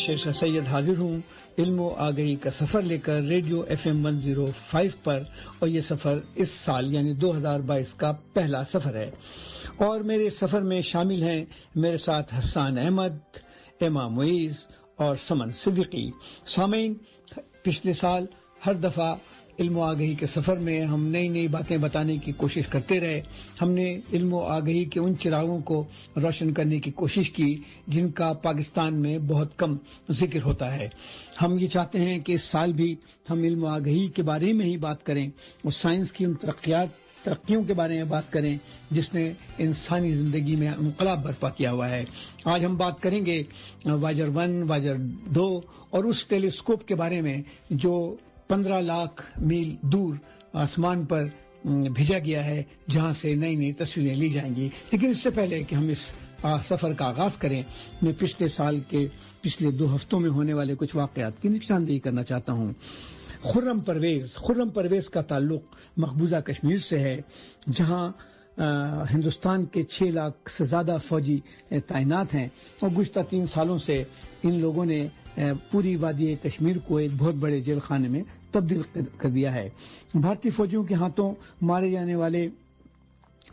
शेख सैयद हाजिर हूँ इल्म आगही का सफ़र लेकर रेडियो FM 105 पर। और ये सफ़र इस साल यानी 2022 का पहला सफ़र है और मेरे सफ़र में शामिल हैं मेरे साथ हसन अहमद, एमा मुईज़ और समन सिद्दीकी। सामीन, पिछले साल हर दफ़ा इल्म आगही के सफ़र में हम नई नई बातें बताने की कोशिश करते रहे। हमने इल्म आगही के उन चिरागों को रोशन करने की कोशिश की जिनका पाकिस्तान में बहुत कम जिक्र होता है। हम ये चाहते हैं कि इस साल भी हम इल्म आगही के बारे में ही बात करें और साइंस की उन तरक्कियों के बारे में बात करें जिसने इंसानी जिंदगी में इनकलाब बर्पा किया हुआ है। आज हम बात करेंगे वाजर 1, वाजर 2 और उस टेलीस्कोप के बारे में जो 15 लाख मील दूर आसमान पर भेजा गया है, जहां से नई नई तस्वीरें ली जाएंगी। लेकिन इससे पहले कि हम इस सफर का आगाज करें, मैं पिछले साल के पिछले 2 हफ्तों में होने वाले कुछ वाकयात की निशानदेही करना चाहता हूं। खुर्रम परवेज का ताल्लुक मकबूजा कश्मीर से है, जहां हिंदुस्तान के 6 लाख से ज्यादा फौजी तैनात हैं और गुज़िश्ता 3 सालों से इन लोगों ने पूरी वादी कश्मीर को एक बहुत बड़े जेल खाने में तब्दील कर दिया है। भारतीय फौजियों के हाथों मारे जाने वाले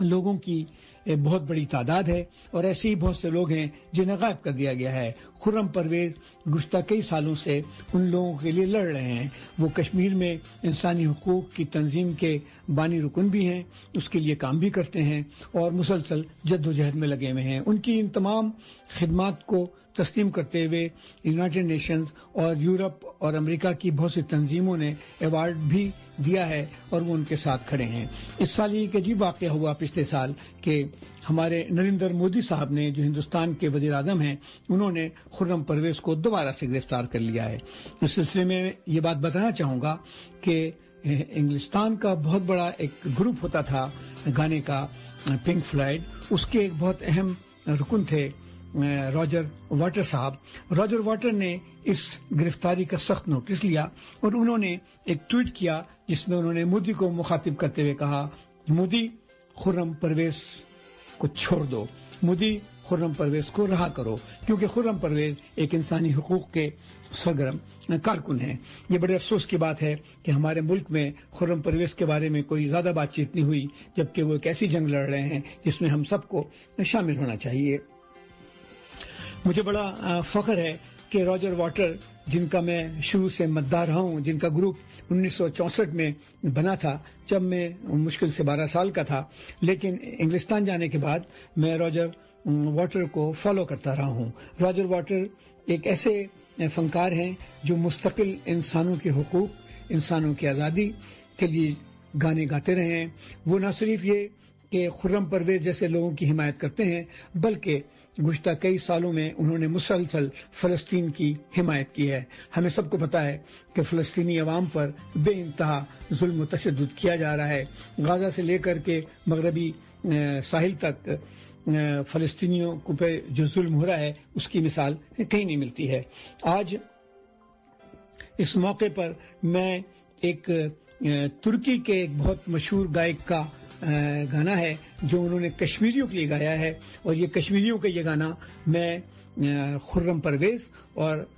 लोगों की बहुत बड़ी तादाद है और ऐसे ही बहुत से लोग हैं जिन्हें गायब कर दिया गया है। खुर्रम परवेज गुज़िश्ता कई सालों से उन लोगों के लिए लड़ रहे हैं। वो कश्मीर में इंसानी हुकूक की तंजीम के बानी रुकन भी हैं, उसके लिए काम भी करते हैं और मुसलसल जद्दोजहद में लगे हुए हैं। उनकी इन तमाम खिदमात को तस्लीम करते हुए यूनाइटेड नेशंस और यूरोप और अमेरिका की बहुत सी तंजीमों ने अवार्ड भी दिया है और वो उनके साथ खड़े हैं। इस साल एक अजीब वाक़या हुआ पिछले साल कि हमारे नरेंद्र मोदी साहब ने, जो हिंदुस्तान के वजीर आज़म हैं, उन्होंने खुर्रम परवेज को दोबारा से गिरफ्तार कर लिया है। इस सिलसिले में ये बात बताना चाहूंगा कि इंग्लिस्तान का बहुत बड़ा एक ग्रुप होता था गाने का, पिंक फ्लॉयड, उसके एक बहुत अहम रुकन थे रॉजर वाटर साहब। रॉजर वाटर ने इस गिरफ्तारी का सख्त नोटिस लिया और उन्होंने एक ट्वीट किया जिसमें उन्होंने मोदी को मुखातिब करते हुए कहा, मोदी खुर्रम परवेज को छोड़ दो, मोदी खुर्रम परवेज को रहा करो, क्योंकि खुर्रम परवेज एक इंसानी हुकूक के सरगर्म कारकुन हैं। ये बड़े अफसोस की बात है कि हमारे मुल्क में खुर्रम परवेज के बारे में कोई ज्यादा बातचीत नहीं हुई, जबकि वो एक ऐसी जंग लड़ रहे हैं जिसमें हम सबको शामिल होना चाहिए। मुझे बड़ा फख्र है कि रॉजर वाटर, जिनका मैं शुरू से मद्दार रहा हूं, जिनका ग्रुप 1964 में बना था जब मैं मुश्किल से 12 साल का था, लेकिन इंग्लिस्तान जाने के बाद मैं रॉजर वाटर को फॉलो करता रहा हूं। रॉजर वाटर एक ऐसे फनकार हैं जो मुस्तकिल इंसानों के हुकूक, इंसानों की आज़ादी के लिए गाने गाते रहे हैं। वो न सिर्फ ये कि खुर्रम परवेज जैसे लोगों की हिमायत करते हैं, बल्कि गुज़िश्ता कई सालों में उन्होंने मुसलसल फलस्तीन की हिमायत की है। हमें सबको पता है कि फलस्तीनी अवाम पर बेइंतहा जुल्म व तशद्दुद किया जा रहा है। गाजा से लेकर के मगरबी साहिल तक फलस्तीनियों को पे जो जुल्म हो रहा है उसकी मिसाल कहीं नहीं मिलती है। आज इस मौके पर मैं एक तुर्की के एक बहुत मशहूर गायक का गाना है जो उन्होंने कश्मीरियों के लिए गाया है और ये कश्मीरियों का ये गाना मैं खुर्रम परवेज और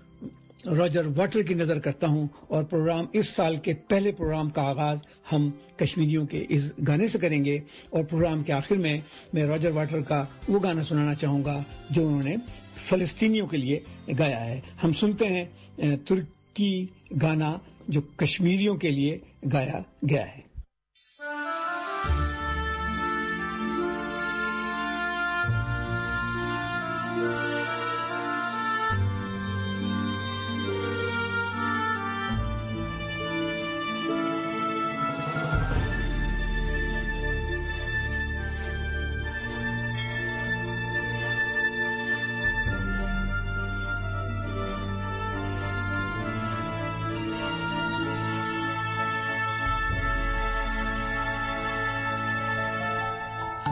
रॉजर वाटर की नजर करता हूं और प्रोग्राम, इस साल के पहले प्रोग्राम का आगाज हम कश्मीरियों के इस गाने से करेंगे और प्रोग्राम के आखिर में मैं रॉजर वाटर का वो गाना सुनाना चाहूंगा जो उन्होंने फलस्तीनियों के लिए गाया है। हम सुनते हैं तुर्की गाना जो कश्मीरियों के लिए गाया गया है।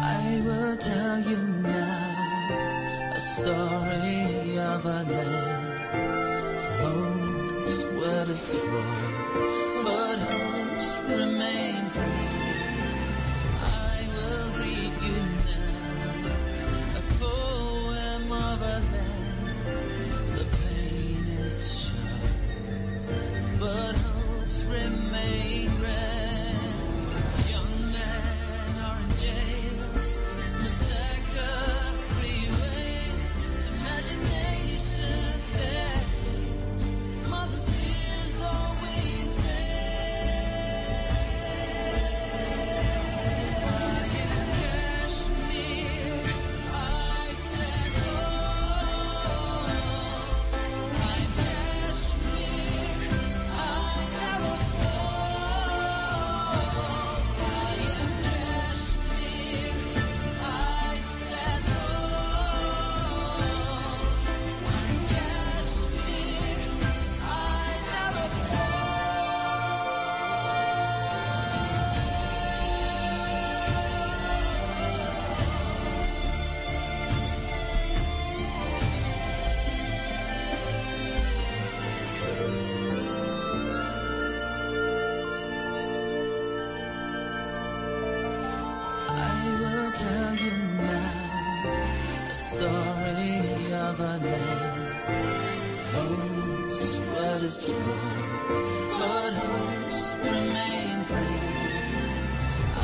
I will tell you now a story of a land whose word is destroyed, but hopes remain free. I will read you now a poem of a land, the pain story of a land whose sweat is flowing, but hopes remain great. I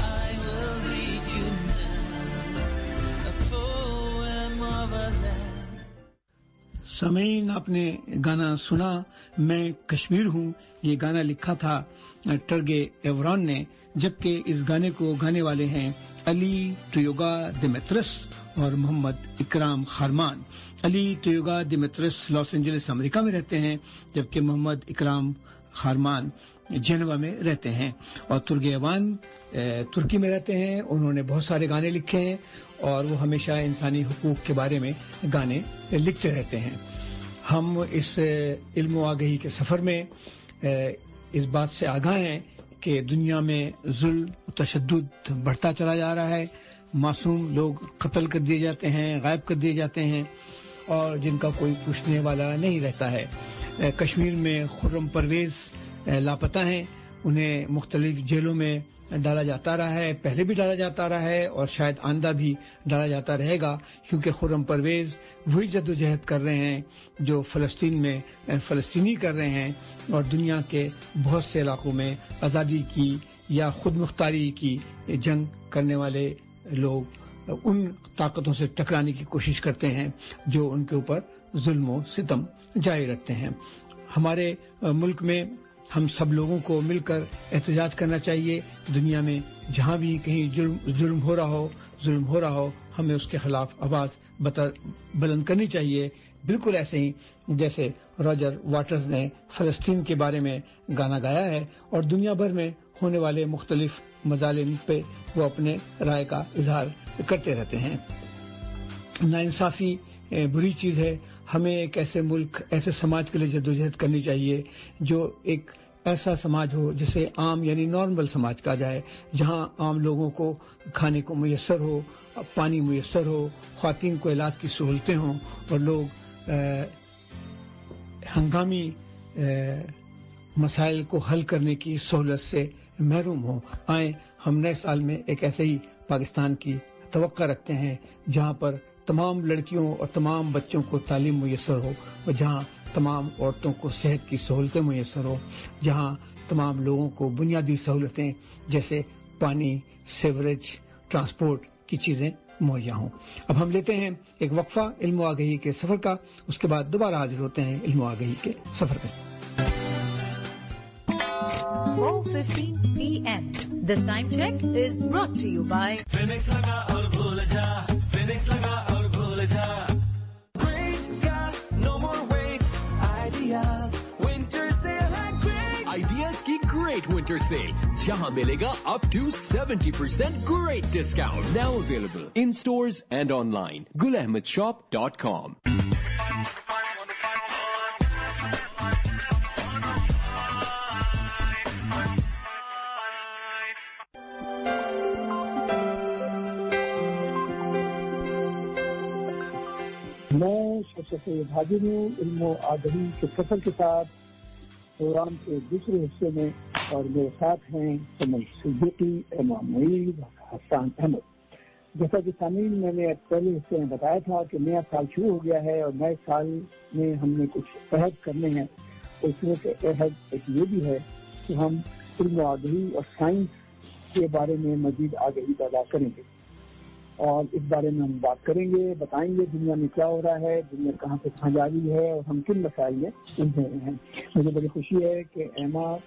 will read you now a poem of a land. सामीन, आपने गाना सुना मैं कश्मीर हूँ। ये गाना लिखा था टर्गे एवरॉन ने, जबकि इस गाने को गाने वाले हैं अली टोयोगा दिमेत्रिस और मोहम्मद इकराम खारमान। अली टोयोगा दिमेत्रिस लॉस एंजलिस अमेरिका में रहते हैं, जबकि मोहम्मद इकराम खारमान जेनेवा में रहते हैं। और तुर्गे एवान तुर्की में रहते हैं। उन्होंने बहुत सारे गाने लिखे हैं और वो हमेशा इंसानी हुकूक के बारे में गाने लिखते रहते हैं। हम इस इल्म आगही के सफर में इस बात से आगाह हैं कि दुनिया में जुल्म तशद्दुद बढ़ता चला जा रहा है। मासूम लोग कत्ल कर दिए जाते हैं, गायब कर दिए जाते हैं और जिनका कोई पूछने वाला नहीं रहता है। कश्मीर में खुर्रम परवेज लापता हैं। उन्हें मुख्तलिफ जेलों में डाला जाता रहा है, पहले भी डाला जाता रहा है और शायद आंदा भी डाला जाता रहेगा, क्योंकि खुर्रम परवेज वही जद्दोजहद कर रहे हैं जो फलस्तीन में फलस्तीनी कर रहे हैं और दुनिया के बहुत से इलाकों में आज़ादी की या खुद मुख्तारी की जंग करने वाले लोग उन ताकतों से टकराने की कोशिश करते हैं जो उनके ऊपर जुल्म सितम जारी रखते हैं। हमारे मुल्क में हम सब लोगों को मिलकर एहतजाज करना चाहिए। दुनिया में जहां भी कहीं जुल्म हो रहा हो, हमें उसके खिलाफ आवाज बुलंद करनी चाहिए। बिल्कुल ऐसे ही जैसे रॉजर वाटर्स ने फलस्तीन के बारे में गाना गाया है और दुनिया भर में होने वाले मुख्तलिफ मजालिम पे वो अपने राय का इजहार करते रहते हैं। नाइंसाफी बुरी चीज है। हमें एक ऐसे मुल्क, ऐसे समाज के लिए जद्दोजहद करनी चाहिए जो एक ऐसा समाज हो जिसे आम यानी नॉर्मल समाज कहा जाए, जहां आम लोगों को खाने को मुयस्सर हो, पानी मुयस्सर हो, ख्वातीन को इलाज की सहूलतें हों और लोग हंगामी मसाइल को हल करने की सहूलत से महरूम हो। आए हम नए साल में एक ऐसे ही पाकिस्तान की तवक्का रखते हैं जहां पर तमाम लड़कियों और तमाम बच्चों को तालीम मुयस्सर हो और जहां तमाम औरतों को सेहत की सहूलतें मुयस्सर हो, जहां तमाम लोगों को बुनियादी सहूलतें जैसे पानी, सेवरेज, ट्रांसपोर्ट की चीजें मुहैया हों। अब हम लेते हैं एक वक्फा इल्म आगही के सफर का, उसके बाद दोबारा हाजिर होते हैं इल्म आगही के सफर में। 4:15 p.m. This time check is brought to you by Phoenix लगा और भूल जा, Phoenix लगा और भूल जा। Great, yeah, no more wait. Ideas, winter sale है great. Ideas की great winter sale, जहां मिलेगा up to 70% great discount. Now available in stores and online. gulahmadshop.com. मैं शफीक हाजिर हूँ इल्म आगही के सफर के साथ प्रोग्राम के दूसरे हिस्से में, और मेरे साथ हैं कमल सिद्दीकी, इमाम मुईद, हसन अहमद। जैसा कि सामीन मैंने पहले हिस्से में बताया था कि नया साल शुरू हो गया है और नए साल में हमने कुछ अहद करने हैं। और इसमें से अहद एक ये भी है कि हम इल्म आगही और साइंस के बारे में मजीद आगही पैदा करेंगे और इस बारे में हम बात करेंगे, बताएंगे दुनिया में क्या हो रहा है, दुनिया कहाँ से कहाँ जा रही है और हम किन मसाइल में उलझे हुए हैं। मुझे बड़ी खुशी है कि एमा,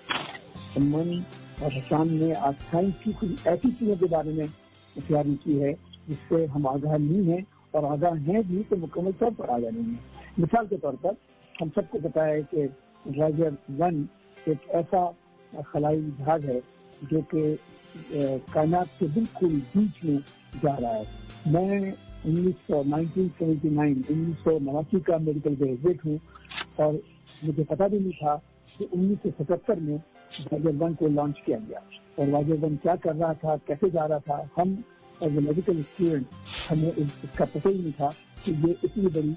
अमन और हसन ने आज साइंस की कुछ ऐसी चीज़ों के बारे में तैयारी की है जिससे हम आगाह नहीं हैं, और आगाह हैं भी तो मुकम्मल तौर पर आगाह नहीं है। मिसाल के तौर पर हम सबको पता है कि वॉयेजर 1 एक ऐसा खलाई जहाज है जो कि कायनात के बिल्कुल बीच में जा रहा है। मैं 1979 का मेडिकल ग्रेजुएट हूँ और मुझे पता भी नहीं था कि 1977 में वॉयेजर 1 को लॉन्च किया गया और वॉयेजर 1 क्या कर रहा था, कैसे जा रहा था। हम एज ए मेडिकल स्टूडेंट हमें इसका पता ही नहीं था कि ये इतनी बड़ी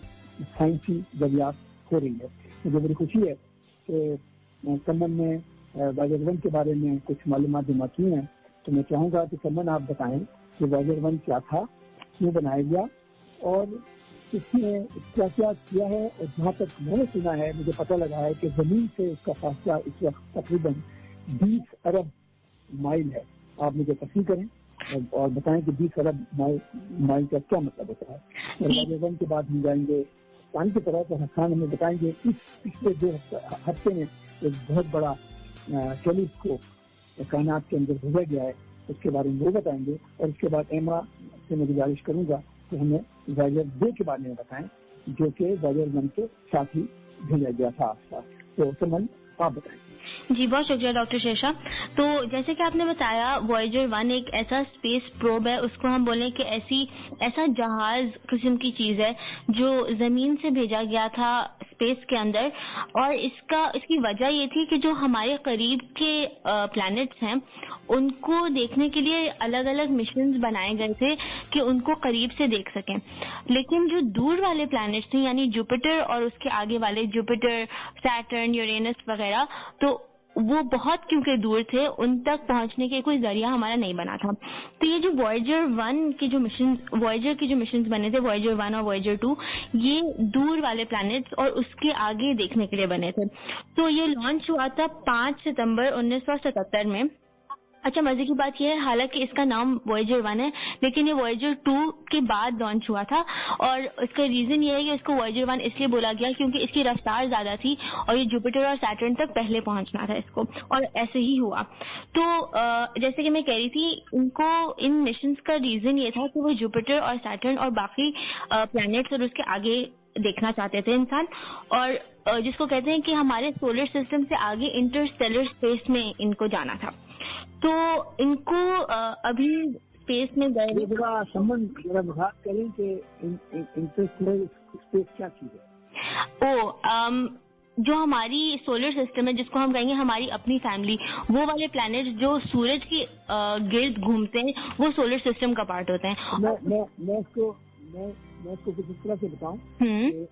साइंसी दरियाफ्त हो रही है। मुझे बड़ी खुशी है कि समन ने वॉयेजर 1 के बारे में कुछ मालूमात जमा की हैं, तो मैं चाहूँगा कि समन आप बताएं कि वॉयेजर 1 क्या था, क्यों बनाया गया और इसने क्या क्या किया है, और जहाँ तक मैंने सुना है, मुझे पता लगा है कि जमीन से उसका फासला इस वक्त तकरीबन 20 अरब माइल है। आप मुझे तस्लीम करें और बताएं कि 20 अरब माइल का क्या मतलब होता है। और वायरवन के बाद हम जाएंगे पानी की तरह, तो हसन हमें बताएंगे इस पिछले 2 हफ्ते में एक बहुत बड़ा टेलीस्कोप कायनात के अंदर भेजा गया है, उसके बारे में वो बताएंगे। और उसके बाद एमा से मैं गुजारिश करूंगा कि हमें वायरर 2 के बारे में बताएं, जो कि वायरर 1 के साथ ही भेजा गया था आसपास। तो सुमन, आप बताएं। जी, बहुत शुक्रिया डॉक्टर शेषा। तो जैसे कि आपने बताया, वॉयेजर 1 एक ऐसा स्पेस प्रोब है, उसको हम बोलें कि ऐसा जहाज किस्म की चीज है जो जमीन से भेजा गया था स्पेस के अंदर। और इसकी वजह ये थी कि जो हमारे करीब के प्लैनेट्स हैं उनको देखने के लिए अलग अलग मिशंस बनाए गए थे कि उनको करीब से देख सकें। लेकिन जो दूर वाले प्लैनेट्स थे, यानी जुपिटर और उसके आगे वाले जुपिटर, सैटर्न, यूरेनस वगैरह, तो वो बहुत क्योंकि दूर थे, उन तक पहुंचने के कोई जरिया हमारा नहीं बना था। तो ये जो वॉयेजर के जो मिशन बने थे, वॉयेजर 1 और वॉयेजर 2, ये दूर वाले प्लैनेट्स और उसके आगे देखने के लिए बने थे। तो ये लॉन्च हुआ था 5 सितंबर 1977 में। अच्छा, मजे की बात यह है, हालांकि इसका नाम वॉयेजर 1 है, लेकिन ये वॉयेजर 2 के बाद लॉन्च हुआ था। और इसका रीजन ये है कि इसको वॉयेजर 1 इसलिए बोला गया क्योंकि इसकी रफ्तार ज्यादा थी और ये जुपिटर और सैटर्न तक पहले पहुंचना था इसको, और ऐसे ही हुआ। तो जैसे कि मैं कह रही थी, इनको इन मिशंस का रीजन ये था कि वो जुपिटर और सैटर्न और बाकी प्लैनेट्स और उसके आगे देखना चाहते थे इंसान, और जिसको कहते हैं कि हमारे सोलर सिस्टम से आगे इंटरस्टेलर स्पेस में इनको जाना था। तो इनको अभी स्पेस में गए। जरा बात करें कि इंटरस्टेलर स्पेस क्या चीज है? जो हमारी सोलर सिस्टम है, जिसको हम कहेंगे हमारी अपनी फैमिली, वो वाले प्लैनेट जो सूरज के गिर्द घूमते हैं, वो सोलर सिस्टम का पार्ट होते हैं। मैं इसको कुछ इस तरह से बताऊं,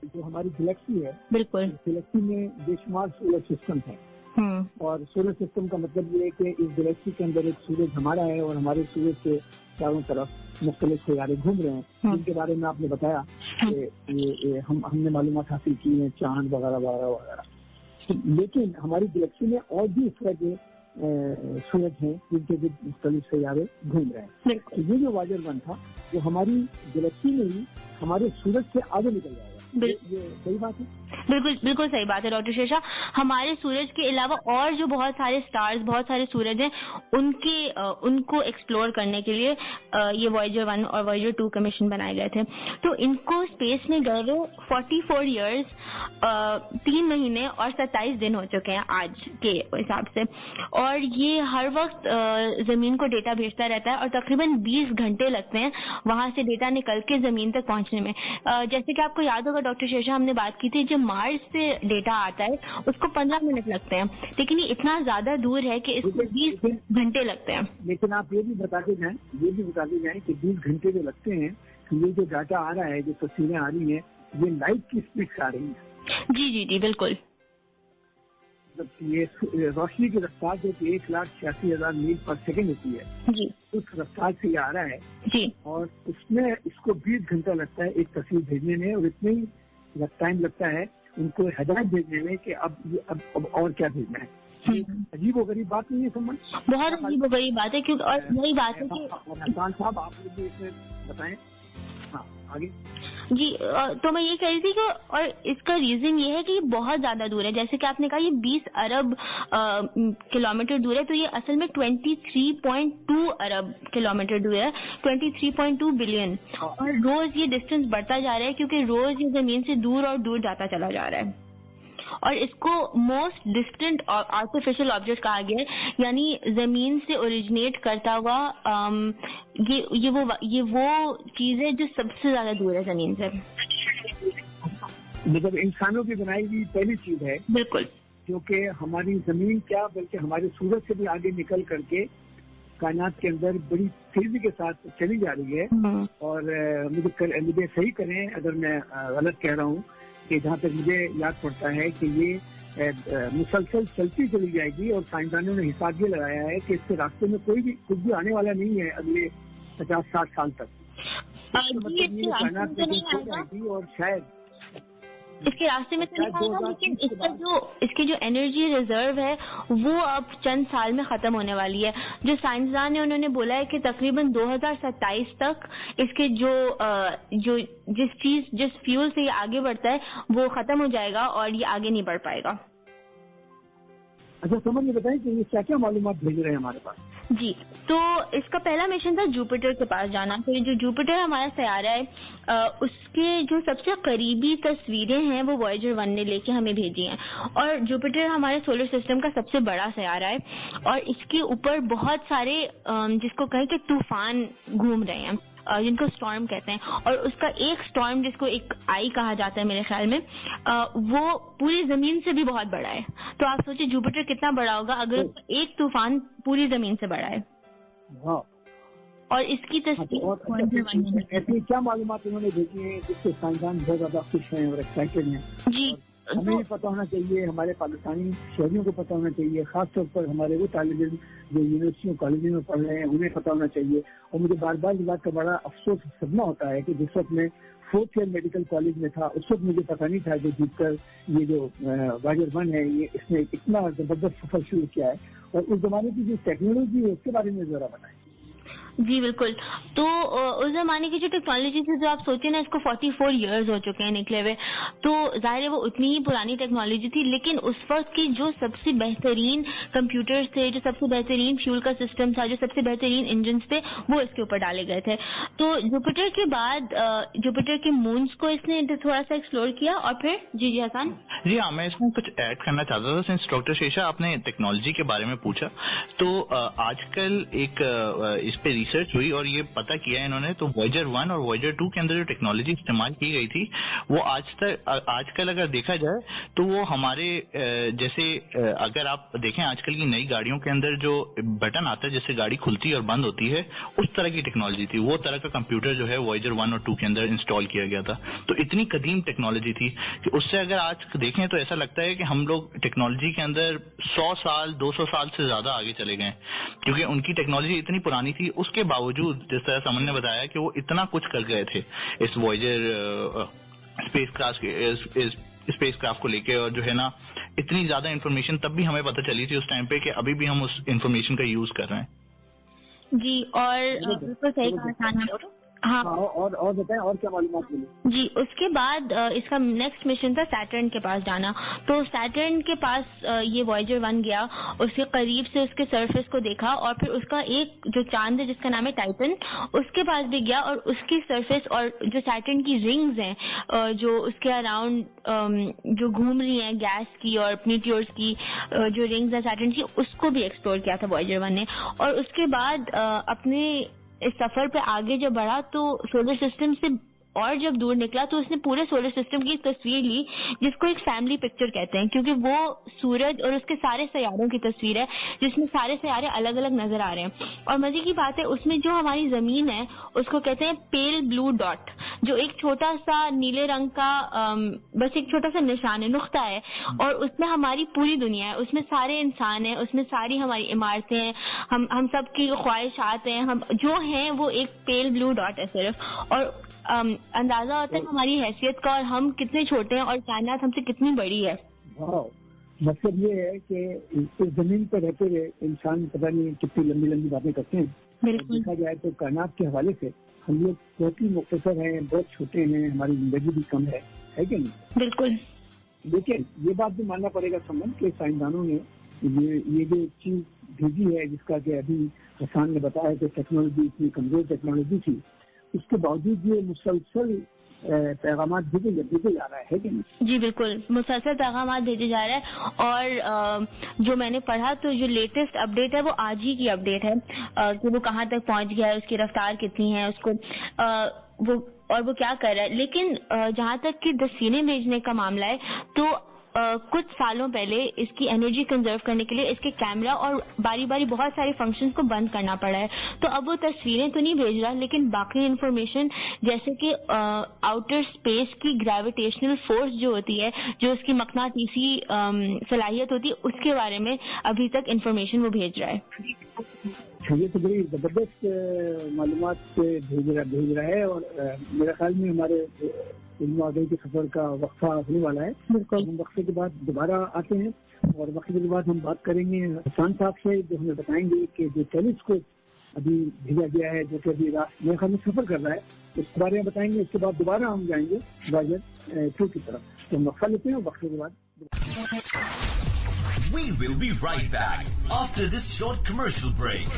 जो हमारी गैलेक्सी है, बिल्कुल, गैलेक्सी में बेशुमार सोलर सिस्टम है। और सोलर सिस्टम का मतलब ये है कि इस गैलेक्सी के अंदर एक सूरज हमारा है और हमारे सूरज के चारों तरफ मुख्तलिफ सितारे घूम रहे हैं, जिनके बारे में आपने बताया कि हमने मालूमात हासिल की है, चांद वगैरह वगैरह वगैरह। लेकिन हमारी गैलेक्सी में और भी इस तरह के सूरज हैं जिनके भी मुख्तलिफ सितारे घूम रहे हैं। तो ये जो वॉयेजर 1 था, जो हमारी गैलेक्सी में ही हमारे सूरज से आगे निकल जाएगा। ये सही बात है? बिल्कुल सही बात है डॉक्टर शेषा। हमारे सूरज के अलावा और जो बहुत सारे स्टार्स, बहुत सारे सूरज हैं, उनको एक्सप्लोर करने के लिए ये वॉयेजर 1 और वॉयेजर 2 का मिशन बनाए गए थे। तो इनको स्पेस में गए हुए 44 ईयर्स, 3 महीने और 27 दिन हो चुके हैं आज के हिसाब से। और ये हर वक्त जमीन को डेटा भेजता रहता है और तकरीबन 20 घंटे लगते हैं वहां से डेटा निकल के जमीन तक पहुंचने में। जैसे कि आपको याद होगा डॉक्टर शेषा, हमने बात की थी, जो मार्स से डेटा आता है उसको 15 मिनट लगते हैं, लेकिन ये इतना ज्यादा दूर है कि इसको 20 घंटे लगते हैं। लेकिन आप ये भी बताते जाएं कि 20 घंटे जो लगते हैं, तो ये जो डाटा आ रहा है, जो तस्वीरें आ रही हैं, ये लाइट की स्पीड से आ रही है। जी, बिल्कुल। ये रोशनी की रफ्तार जो 1,86,000 मील पर सेकेंड होती है जी, उस रफ्तार से ये आ रहा है जी। और उसमें इसको 20 घंटा लगता है एक तस्वीर भेजने में, और इतनी टाइम लगता है उनको हिदायत भेजने में कि अब और क्या भेजना है। अजीब व गरीब बात नहीं है समझ? बहुत अजीब व गरीब बात है, क्योंकि और यही बात है कि हसन साहब आप मुझे इसमें बताएं। हाँ, आगे जी। तो मैं ये कह रही थी कि और इसका रीजन ये है कि ये बहुत ज्यादा दूर है। जैसे कि आपने कहा ये 20 अरब किलोमीटर दूर है, तो ये असल में 23.2 अरब किलोमीटर दूर है, 23.2 बिलियन। और रोज ये डिस्टेंस बढ़ता जा रहा है क्योंकि रोज ये जमीन से दूर और दूर जाता चला जा रहा है। और इसको मोस्ट डिस्टेंट आर्टिफिशियल ऑब्जेक्ट कहा गया है, यानी जमीन से ओरिजिनेट करता हुआ ये वो चीज है जो सबसे ज्यादा दूर है जमीन से। मतलब इंसानों की बनाई हुई पहली चीज है, बिल्कुल, क्योंकि हमारी जमीन क्या बल्कि हमारे सूरज से भी आगे निकल करके कायनात के अंदर बड़ी तेजी के साथ चली जा रही है। और मुझे सही करें अगर मैं गलत कह रहा हूँ, कि जहाँ तक मुझे याद पड़ता है कि ये मुसलसल चलती चली जाएगी, और साइंसदानों ने हिसाब ये लगाया है कि इसके रास्ते में कुछ भी आने वाला नहीं है अगले 50-60 साल तक। जी, इसके रास्ते में तो नहीं आएगा, और शायद इसके रास्ते में तो नहीं आएगा, लेकिन इसकी जो एनर्जी रिजर्व है वो अब चंद साल में खत्म होने वाली है। जो साइंसदान है उन्होंने बोला है कि तकरीबन 2027 तक इसके जिस फ्यूल से ये आगे बढ़ता है वो खत्म हो जाएगा और ये आगे नहीं बढ़ पाएगा। अच्छा, समझ में बताएं कि ये क्या क्या मालूमात भेज रहे हैं हमारे पास? जी, तो इसका पहला मिशन था जुपिटर के पास जाना। तो ये जो जुपिटर हमारा सैयारा है उसके जो सबसे करीबी तस्वीरें हैं वो वॉयेजर 1 ने लेके हमें भेजी हैं। और जुपिटर हमारे सोलर सिस्टम का सबसे बड़ा सैयारा है और इसके ऊपर बहुत सारे जिसको कहें कि तूफान घूम रहे हैं, जिनको स्टॉर्म कहते हैं। और उसका एक स्टॉर्म जिसको एक आई कहा जाता है मेरे ख्याल में, वो पूरी जमीन से भी बहुत बड़ा है। तो आप सोचिए जुपिटर कितना बड़ा होगा अगर एक तूफान पूरी जमीन से बड़ा है। हाँ। और इसकी तस्वीर ऐसी क्या मालूमात उन्होंने भेजी है जिससे साइंसदान बहुत ज्यादा खुश हैं और एक्साइटेड हैं? जी, हमें भी पता होना चाहिए, हमारे पाकिस्तानी शहरियों को पता होना चाहिए, खासतौर पर हमारे वो तालिब इल्म जो यूनिवर्सिटियों कॉलेजों में पढ़ रहे हैं उन्हें पता होना चाहिए। और मुझे बार बार इस बात का बड़ा अफसोस सदमा होता है कि जिस वक्त मैं 4th ईयर मेडिकल कॉलेज में था उस वक्त मुझे पता नहीं था कि जुपिटर ये जो वॉयेजर 1 है ये इसने इतना जबरदस्त सफर शुरू किया है। और उस जमाने की जो टेक्नोलॉजी है उसके बारे में जरा बताएं। जी बिल्कुल। तो उस जमाने की जो टेक्नोलॉजी थी, जो आप सोचे ना, इसको 44 इयर्स हो चुके हैं निकले हुए, तो जाहिर है वो उतनी ही पुरानी टेक्नोलॉजी थी। लेकिन उस वक्त की जो सबसे बेहतरीन कंप्यूटर्स थे, जो सबसे बेहतरीन फ्यूल का सिस्टम था, जो सबसे बेहतरीन इंजन थे, वो इसके ऊपर डाले गए थे। तो जुपिटर के बाद जुपिटर के मून्स को इसने थोड़ा सा एक्सप्लोर किया और फिर जी हसन। जी हाँ, मैं इसमें कुछ ऐड करना चाहता था। सिंस डॉक्टर शेषा आपने टेक्नोलॉजी के बारे में पूछा, तो आजकल एक इस पे रिसर्च हुई और ये पता किया इन्होंने, तो वॉयेजर 1 और वॉयेजर 2 के अंदर जो टेक्नोलॉजी इस्तेमाल की गई थी वो आजकल अगर देखा जाए तो वो हमारे जैसे अगर आप देखें आजकल की नई गाड़ियों के अंदर जो बटन आता है जिससे गाड़ी खुलती और बंद होती है, उस तरह की टेक्नोलॉजी थी। वो तरह का कंप्यूटर जो है वॉयेजर 1 और 2 के अंदर इंस्टॉल किया गया था। तो इतनी कदीम टेक्नोलॉजी थी कि उससे अगर आज देखें तो ऐसा लगता है कि हम लोग टेक्नोलॉजी के अंदर 100 साल 200 साल से ज्यादा आगे चले गए, क्योंकि उनकी टेक्नोलॉजी इतनी पुरानी थी। उसके बावजूद जिस तरह समन ने बताया कि वो इतना कुछ कर गए थे इस वॉयेजर स्पेसक्राफ्ट को लेके, और जो है ना इतनी ज्यादा इन्फॉर्मेशन तब भी हमें पता चली थी उस टाइम पे कि अभी भी हम उस इन्फॉर्मेशन का यूज कर रहे हैं। जी, और बिल्कुल सही कहा। हाँ, और बताएं और क्या मालूमात मिली? जी, उसके बाद इसका नेक्स्ट मिशन था सैटर्न के पास जाना। तो सैटर्न के पास ये वॉयेजर 1 गया, उसके करीब से उसके सरफेस को देखा और फिर उसका एक जो चांद है जिसका नाम है टाइटन, उसके पास भी गया और उसकी सरफेस और जो सैटर्न की रिंग्स हैं जो उसके अराउंड जो घूम रही हैं गैस की और मीटियोर्स की जो रिंग्स हैं सैटर्न की, उसको भी एक्सप्लोर किया था वॉयेजर 1 ने। और उसके बाद अपने इस सफर पे आगे जब बढ़ा तो सोलर सिस्टम से और जब दूर निकला तो उसने पूरे सोलर सिस्टम की तस्वीर ली, जिसको एक फैमिली पिक्चर कहते हैं, क्योंकि वो सूरज और उसके सारे सैयारों की तस्वीर है जिसमें सारे सैयारे अलग अलग नजर आ रहे हैं। और मजे की बात है उसमें जो हमारी जमीन है उसको कहते हैं पेल ब्लू डॉट, जो एक छोटा सा नीले रंग का बस एक छोटा सा निशान है, नुक्ता है, और उसमें हमारी पूरी दुनिया है, उसमें सारे इंसान हैं, उसमें सारी हमारी इमारतें हैं, हम सब की ख्वाहिशात हैं, हम जो हैं वो एक पेल ब्लू डॉट है सिर्फ। और अंदाजा होता है हमारी हैसियत का और हम कितने छोटे हैं और कायनात हमसे कितनी बड़ी है। मतलब ये है कि इस जमीन पर रहते हुए इंसान पता नहीं कितनी लंबी लंबी बातें करते हैं। देखा जाए तो कायनात के हवाले से हम लोग बहुत ही मुख्तसर हैं, बहुत छोटे हैं, हमारी जिंदगी भी कम है कि नहीं? बिल्कुल। लेकिन ये बात भी मानना पड़ेगा समझ के साइंसदानों ने ये जो चीज भेजी है जिसका कि अभी हसन ने बताया कि टेक्नोलॉजी इतनी कमजोर टेक्नोलॉजी थी, उसके बावजूद ये मुसलसल पैगाम भेजे जा रहा है कि नहीं? जी बिल्कुल, मुसलसल पैगाम भेजे जा रहा है। और जो मैंने पढ़ा तो जो लेटेस्ट अपडेट है वो आज ही की अपडेट है कि वो कहाँ तक पहुंच गया है, उसकी रफ्तार कितनी है, उसको वो क्या कर रहा है। लेकिन जहाँ तक कि तस्वीरें भेजने का मामला है तो कुछ सालों पहले इसकी एनर्जी कंजर्व करने के लिए इसके कैमरा और बारी बारी बहुत सारे फंक्शंस को बंद करना पड़ा है। तो अब वो तस्वीरें तो नहीं भेज रहा, लेकिन बाकी इंफॉर्मेशन जैसे कि आउटर स्पेस की ग्रेविटेशनल फोर्स जो होती है, जो उसकी मकनातीसी सलाहियत होती है, उसके बारे में अभी तक इंफॉर्मेशन वो भेज रहा है। ये तो बड़ी जबरदस्त मालूमात भेज रहा है और मेरा ख्याल में हमारे इल्म आगाही के सफर का वक्फा होने वाला है। हम वक्फे के बाद दोबारा आते हैं और वक्फे के बाद हम बात करेंगे हसन साहब से, जो हमें बताएंगे कि जो टेलीस्कोप अभी भेजा गया है, जो कि अभी मेरे ख्याल में सफर कर रहा है, उसके बारे में बताएंगे। उसके बाद दोबारा हम जाएंगे वॉयेजर 2 की तरफ। तो हम वक्फा लेते हैं, वक्फे के बाद We will be right back after this short commercial break.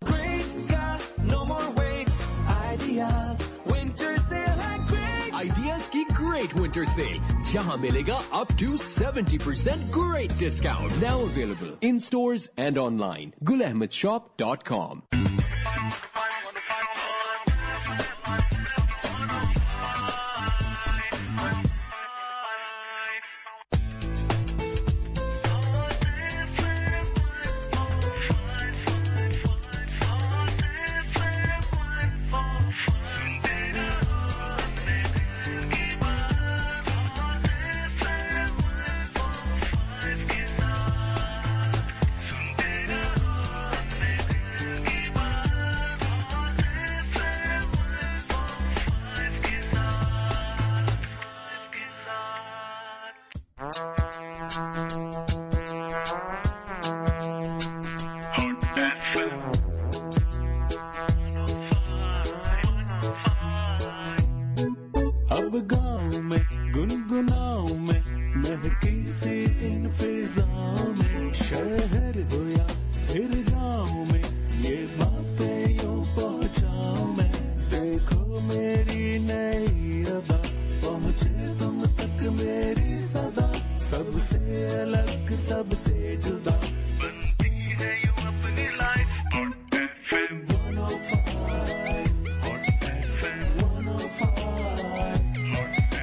Great God, no more wait. Ideas, winter sale at Great. Ideas की great winter sale, जहां मिलेगा up to 70% great discount. Now available in stores and online. GulAhmedShop.com. अब गाँव में गुनगुनाओ में महकी सी इन फिजाओं में, शहर हो या फिर गाँव में ये बातें यूं पहुँचाओ मैं। देखो मेरी नई अदा, पहुँचे तुम तक मेरी सदा, सबसे अलग सबसे जुदा बनती है यूं अपनी life. Hot FM 105, hot FM 105, hot FM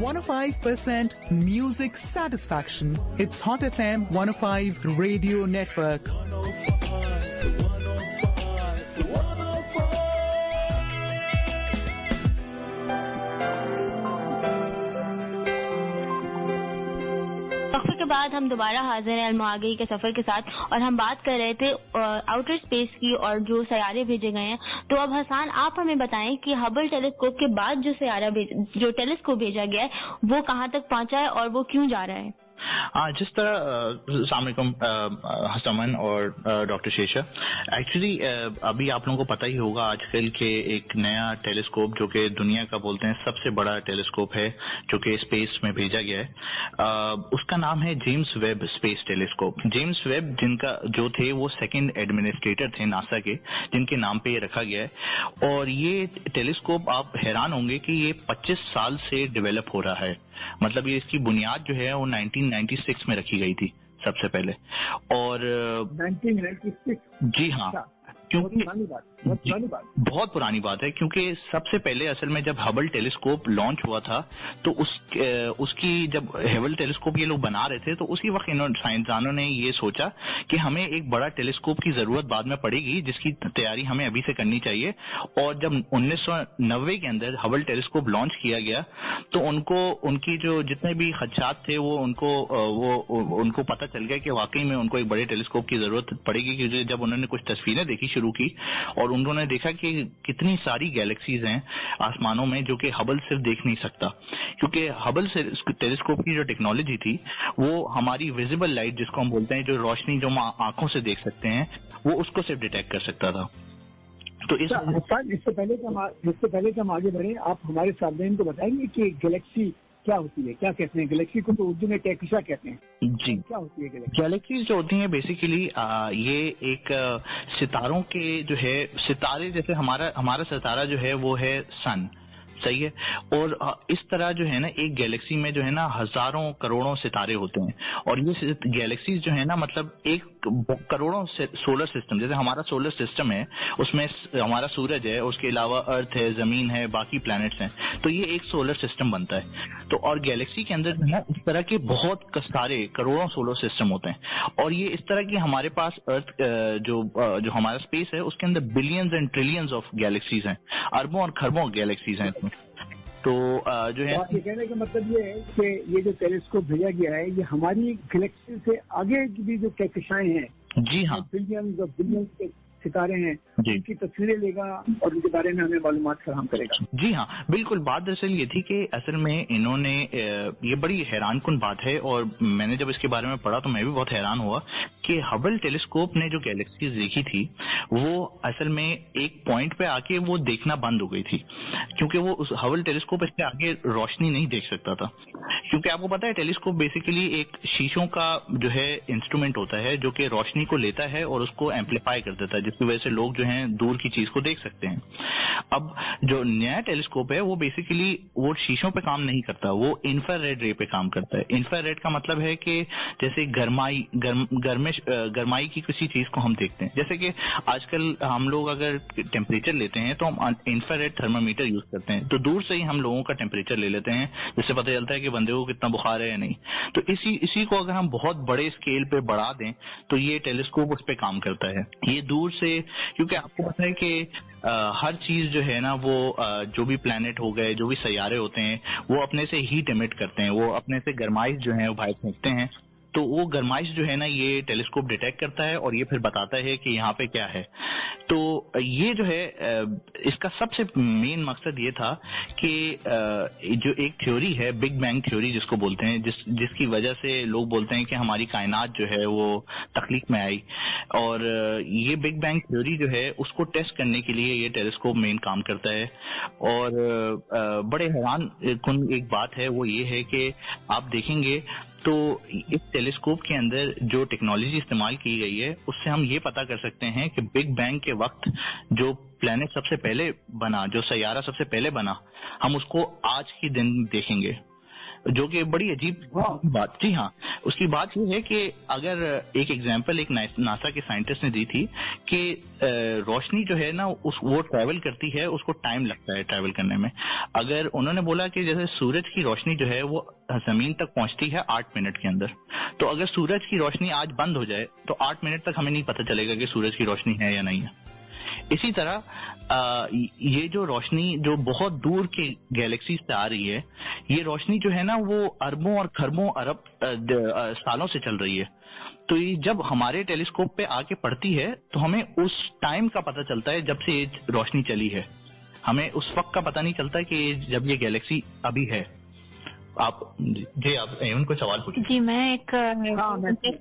105% music satisfaction. It's Hot FM 105 Radio Network. वक्फे के बाद हम दोबारा हाजिर हैं इल्म आगाही के सफर के साथ, और हम बात कर रहे थे आउटर स्पेस की और जो सैयारे भेजे गए हैं। तो अब हसन, आप हमें बताएं कि हबल टेलीस्कोप के बाद जो टेलीस्कोप भेजा गया है वो कहाँ तक पहुंचा है और वो क्यों जा रहा है? जिस तरह अस्सलाम वालेकुम हसन और डॉक्टर शेषा, एक्चुअली अभी आप लोगों को पता ही होगा आजकल के एक नया टेलीस्कोप जो कि दुनिया का बोलते हैं सबसे बड़ा टेलीस्कोप है जो कि स्पेस में भेजा गया है, उसका नाम है James Webb space telescope. James Webb जिनका जो थे वो सेकंड एडमिनिस्ट्रेटर थे नासा के, जिनके नाम पे ये रखा गया है। और ये टेलीस्कोप आप हैरान होंगे कि ये 25 साल से डेवलप हो रहा है। मतलब ये इसकी बुनियाद जो है वो 1996 में रखी गई थी सबसे पहले। और 1996? जी हाँ, क्योंकि बहुत पुरानी बात है, क्योंकि सबसे पहले असल में जब हबल टेलीस्कोप लॉन्च हुआ था तो उसकी जब हबल टेलीस्कोप ये लोग बना रहे थे तो उसी वक्त साइंसदानों ने ये सोचा कि हमें एक बड़ा टेलीस्कोप की जरूरत बाद में पड़ेगी जिसकी तैयारी हमें अभी से करनी चाहिए। और जब 1990 के अंदर हबल टेलीस्कोप लॉन्च किया गया तो उनकी जो जितने भी खदशात थे वो उनको पता चल गया कि वाकई में उनको एक बड़े टेलीस्कोप की जरूरत पड़ेगी। क्योंकि जब उन्होंने कुछ तस्वीरें देखी शुरू की और उन्होंने देखा कि कितनी सारी गैलेक्सीज हैं आसमानों में जो कि हबल सिर्फ देख नहीं सकता, क्योंकि हबल टेलीस्कोप की जो टेक्नोलॉजी थी वो हमारी विजिबल लाइट जिसको हम बोलते हैं, जो रोशनी जो हम आंखों से देख सकते हैं, वो उसको सिर्फ डिटेक्ट कर सकता था। तो इससे पहले कि हम आगे बढ़े, आप हमारे सामने को बताएंगे कि गैलेक्सी क्या होती है, क्या कहते हैं गैलेक्सी को? तो उर्दू में कैक्शा कहते हैं जी। क्या होती है गैलेक्सीज जो होती हैं बेसिकली ये एक सितारों के जो है, सितारे जैसे हमारा सितारा जो है वो है सन, सही है। और इस तरह जो है ना एक गैलेक्सी में जो है ना हजारों करोड़ों सितारे होते हैं, और ये गैलेक्सीज जो है ना मतलब एक करोड़ों सोलर सिस्टम, जैसे हमारा सोलर सिस्टम है उसमें हमारा सूरज है, उसके अलावा अर्थ है, जमीन है, बाकी प्लैनेट्स हैं, तो ये एक सोलर सिस्टम बनता है। तो और गैलेक्सी के अंदर जो है इस तरह के बहुत सारे करोड़ों सोलर सिस्टम होते हैं। और ये इस तरह की हमारे पास अर्थ जो हमारा स्पेस है उसके अंदर billions and trillions of galaxies हैं, अरबों और खरबों गैलेक्सीज हैं इसमें। तो जो है आप ये कहने का मतलब ये है कि ये जो टेलीस्कोप भेजा गया है ये हमारी गैलेक्सी से आगे की भी जो कहकशाएं हैं, जी हाँ, बिलियंस और बिलियंस के सितारे हैं, उनकी तस्वीरें लेगा और उनके बारे में हमें मालूमात फराहम करेगा। जी हाँ, बिल्कुल। बात दरअसल ये थी कि असल में इन्होंने ये बड़ी हैरानकुन बात है, और मैंने जब इसके बारे में पढ़ा तो मैं भी बहुत हैरान हुआ कि हबल टेलीस्कोप ने जो गैलेक्सीज देखी थी वो असल में एक पॉइंट पे आके वो देखना बंद हो गई थी, क्योंकि वो उस हबल टेलीस्कोप इसके आगे रोशनी नहीं देख सकता था। क्योंकि आपको पता है टेलीस्कोप बेसिकली एक शीशों का जो है इंस्ट्रूमेंट होता है जो कि रोशनी को लेता है और उसको एम्पलीफाई कर देता है, जिसकी वजह से लोग जो हैं दूर की चीज को देख सकते हैं। अब जो नया टेलीस्कोप है वो बेसिकली वो शीशों पे काम नहीं करता, वो इंफ्रारेड रे पे काम करता है। इंफ्रारेड का मतलब है कि जैसे गरमाई की किसी चीज को हम देखते हैं, जैसे कि आजकल हम लोग अगर टेम्परेचर लेते हैं तो हम इंफ्रारेड थर्मामीटर यूज करते हैं, तो दूर से ही हम लोगों का टेम्परेचर ले लेते हैं, जिससे पता चलता है कि बंदे को कितना बुखार है या नहीं। तो इसी को अगर हम बहुत बड़े स्केल पे बढ़ा दें तो ये टेलीस्कोप उस पे काम करता है। ये दूर से, क्योंकि आपको पता है कि हर चीज जो है ना वो जो भी प्लैनेट हो गए, जो भी सैयारे होते हैं, वो अपने से हीट एमिट करते हैं, वो अपने से गर्माइश जो है वो बाहर फेंकते हैं। तो वो गर्माइश जो है ना ये टेलीस्कोप डिटेक्ट करता है और ये फिर बताता है कि यहाँ पे क्या है। तो ये जो है इसका सबसे मेन मकसद ये था कि जो एक थ्योरी है बिग बैंग थ्योरी जिसको बोलते हैं, जिसकी वजह से लोग बोलते हैं कि हमारी कायनात जो है वो तख्लीक में आई, और ये बिग बैंग थ्योरी जो है उसको टेस्ट करने के लिए ये टेलीस्कोप मेन काम करता है। और बड़े हैरान कुन एक बात है वो ये है कि आप देखेंगे तो इस टेलीस्कोप के अंदर जो टेक्नोलॉजी इस्तेमाल की गई है उससे हम ये पता कर सकते हैं कि बिग बैंग के वक्त जो प्लेनेट सबसे पहले बना, जो सैयारा सबसे पहले बना, हम उसको आज के दिन देखेंगे, जो कि बड़ी अजीब बात। जी हाँ, उसकी बात ये है कि अगर एक एग्जांपल एक नासा के साइंटिस्ट ने दी थी कि रोशनी जो है ना वो ट्रैवल करती है, उसको टाइम लगता है ट्रैवल करने में। अगर उन्होंने बोला कि जैसे सूरज की रोशनी जो है वो जमीन तक पहुंचती है 8 मिनट के अंदर, तो अगर सूरज की रोशनी आज बंद हो जाए तो 8 मिनट तक हमें नहीं पता चलेगा कि सूरज की रोशनी है या नहीं है। इसी तरह ये जो रोशनी जो बहुत दूर की गैलेक्सी से आ रही है, ये रोशनी जो है ना वो अरबों और खरबों अरब सालों से चल रही है। तो ये जब हमारे टेलीस्कोप पे आके पड़ती है तो हमें उस टाइम का पता चलता है जब से ये रोशनी चली है, हमें उस वक्त का पता नहीं चलता कि जब ये गैलेक्सी अभी है। आप जी आप एवं कोई सवाल पूछिए। जी मैं एक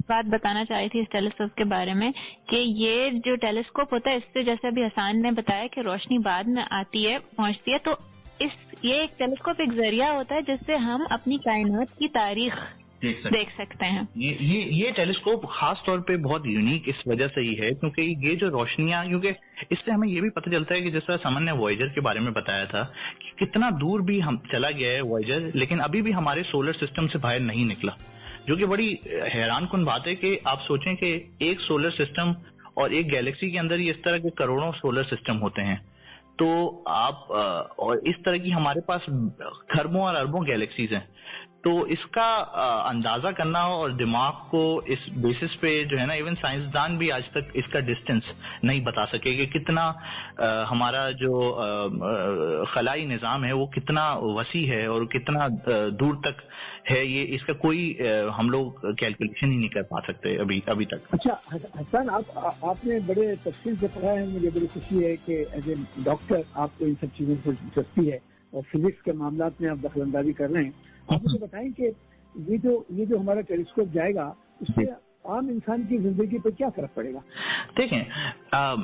बात बताना चाह रही थी इस टेलीस्कोप के बारे में कि ये जो टेलीस्कोप होता है इससे, जैसे अभी हसान ने बताया कि रोशनी बाद में आती है, पहुंचती है, तो ये एक टेलीस्कोप एक जरिया होता है जिससे हम अपनी कायनात की तारीख देख सकते हैं। ये टेलीस्कोप खास तौर पे बहुत यूनिक इस वजह से ही है क्योंकि ये जो रोशनियां, क्योंकि इससे हमें ये भी पता चलता है कि जैसा समन ने वॉयेजर के बारे में बताया था कि कितना दूर भी हम चला गया है वॉयेजर, लेकिन अभी भी हमारे सोलर सिस्टम से बाहर नहीं निकला, जो कि बड़ी हैरानकुन बात है कि आप सोचें कि एक सोलर सिस्टम और एक गैलेक्सी के अंदर ही इस तरह के करोड़ों सोलर सिस्टम होते हैं। तो आप और इस तरह की हमारे पास खरबों और अरबों गैलेक्सीज हैं, तो इसका अंदाजा करना और दिमाग को इस बेसिस पे जो है ना, इवन साइंसदान भी आज तक इसका डिस्टेंस नहीं बता सके कि कितना हमारा जो खलाई निजाम है वो कितना वसी है और कितना दूर तक है। ये इसका कोई हम लोग कैलकुलेशन ही नहीं कर पा सकते अभी तक। अच्छा हसन, आपने बड़े तफसील से पढ़ा है, मुझे बड़ी खुशी है कि एज ए डॉक्टर आपको इन सब चीजों से दिलचस्पी है और फिजिक्स के मामलात में आप दखलंदाजी कर रहे हैं। आप मुझे बताएं कि ये जो हमारा टेलीस्कोप जाएगा उससे आम इंसान की जिंदगी पर क्या फर्क पड़ेगा? देखें,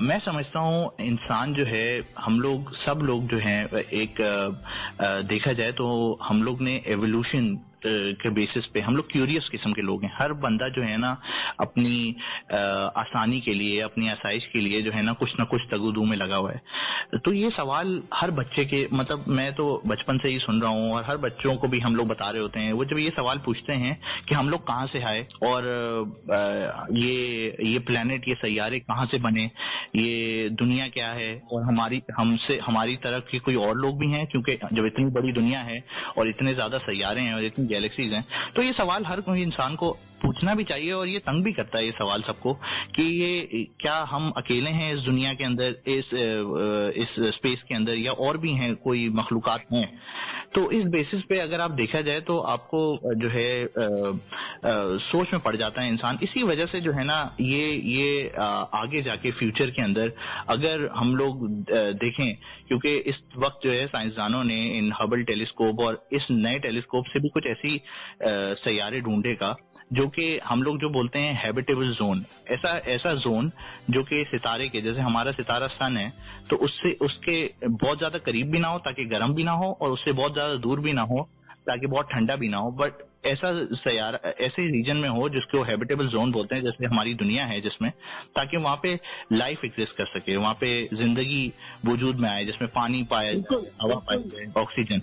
मैं समझता हूँ इंसान जो है, हम लोग सब लोग जो हैं, एक देखा जाए तो हम लोग ने एवोल्यूशन के बेसिस पे हम लोग क्यूरियस किस्म के लोग हैं। हर बंदा जो है ना अपनी आसानी के लिए, अपनी आसाइश के लिए जो है ना कुछ तगुदू में लगा हुआ है। तो ये सवाल हर बच्चे के, मतलब मैं तो बचपन से ही सुन रहा हूँ और हर बच्चों को भी हम लोग बता रहे होते हैं, वो जब ये सवाल पूछते हैं कि हम लोग कहाँ से आए और ये प्लेनेट, ये सैयारे कहाँ से बने, ये दुनिया क्या है और हमारी तरह के कोई और लोग भी हैं, क्योंकि जब इतनी बड़ी दुनिया है और इतने ज्यादा सैयारे हैं और इतनी गैलेक्सीज हैं, तो ये सवाल हर कोई इंसान को पूछना भी चाहिए। और ये तंग भी करता है ये सवाल सबको कि ये क्या हम अकेले हैं इस दुनिया के अंदर, इस स्पेस के अंदर, या और भी हैं कोई मखलूकात हैं। तो इस बेसिस पे अगर आप देखा जाए तो आपको जो है सोच में पड़ जाता है इंसान। इसी वजह से जो है ना ये आगे जाके फ्यूचर के अंदर अगर हम लोग देखें, क्योंकि इस वक्त जो है साइंसदानों ने इन हबल टेलीस्कोप और इस नए टेलीस्कोप से भी कुछ ऐसी सैयारे ढूंढेगा जो कि हम लोग जो बोलते हैं हैबिटेबल जोन, ऐसा जोन जो कि सितारे के, जैसे हमारा सितारा सन है, तो उसके बहुत ज्यादा करीब भी ना हो ताकि गर्म भी ना हो, और उससे बहुत ज्यादा दूर भी ना हो ताकि बहुत ठंडा भी ना हो, बट ऐसा सैयारा ऐसे रीजन में हो जिसको हैबिटेबल जोन बोलते हैं, जैसे हमारी दुनिया है जिसमें, ताकि वहाँ पे लाइफ एग्जिस्ट कर सके, वहाँ पे जिंदगी वजूद में आए, जिसमें पानी पाया जाए, हवा पाई जाए, ऑक्सीजन।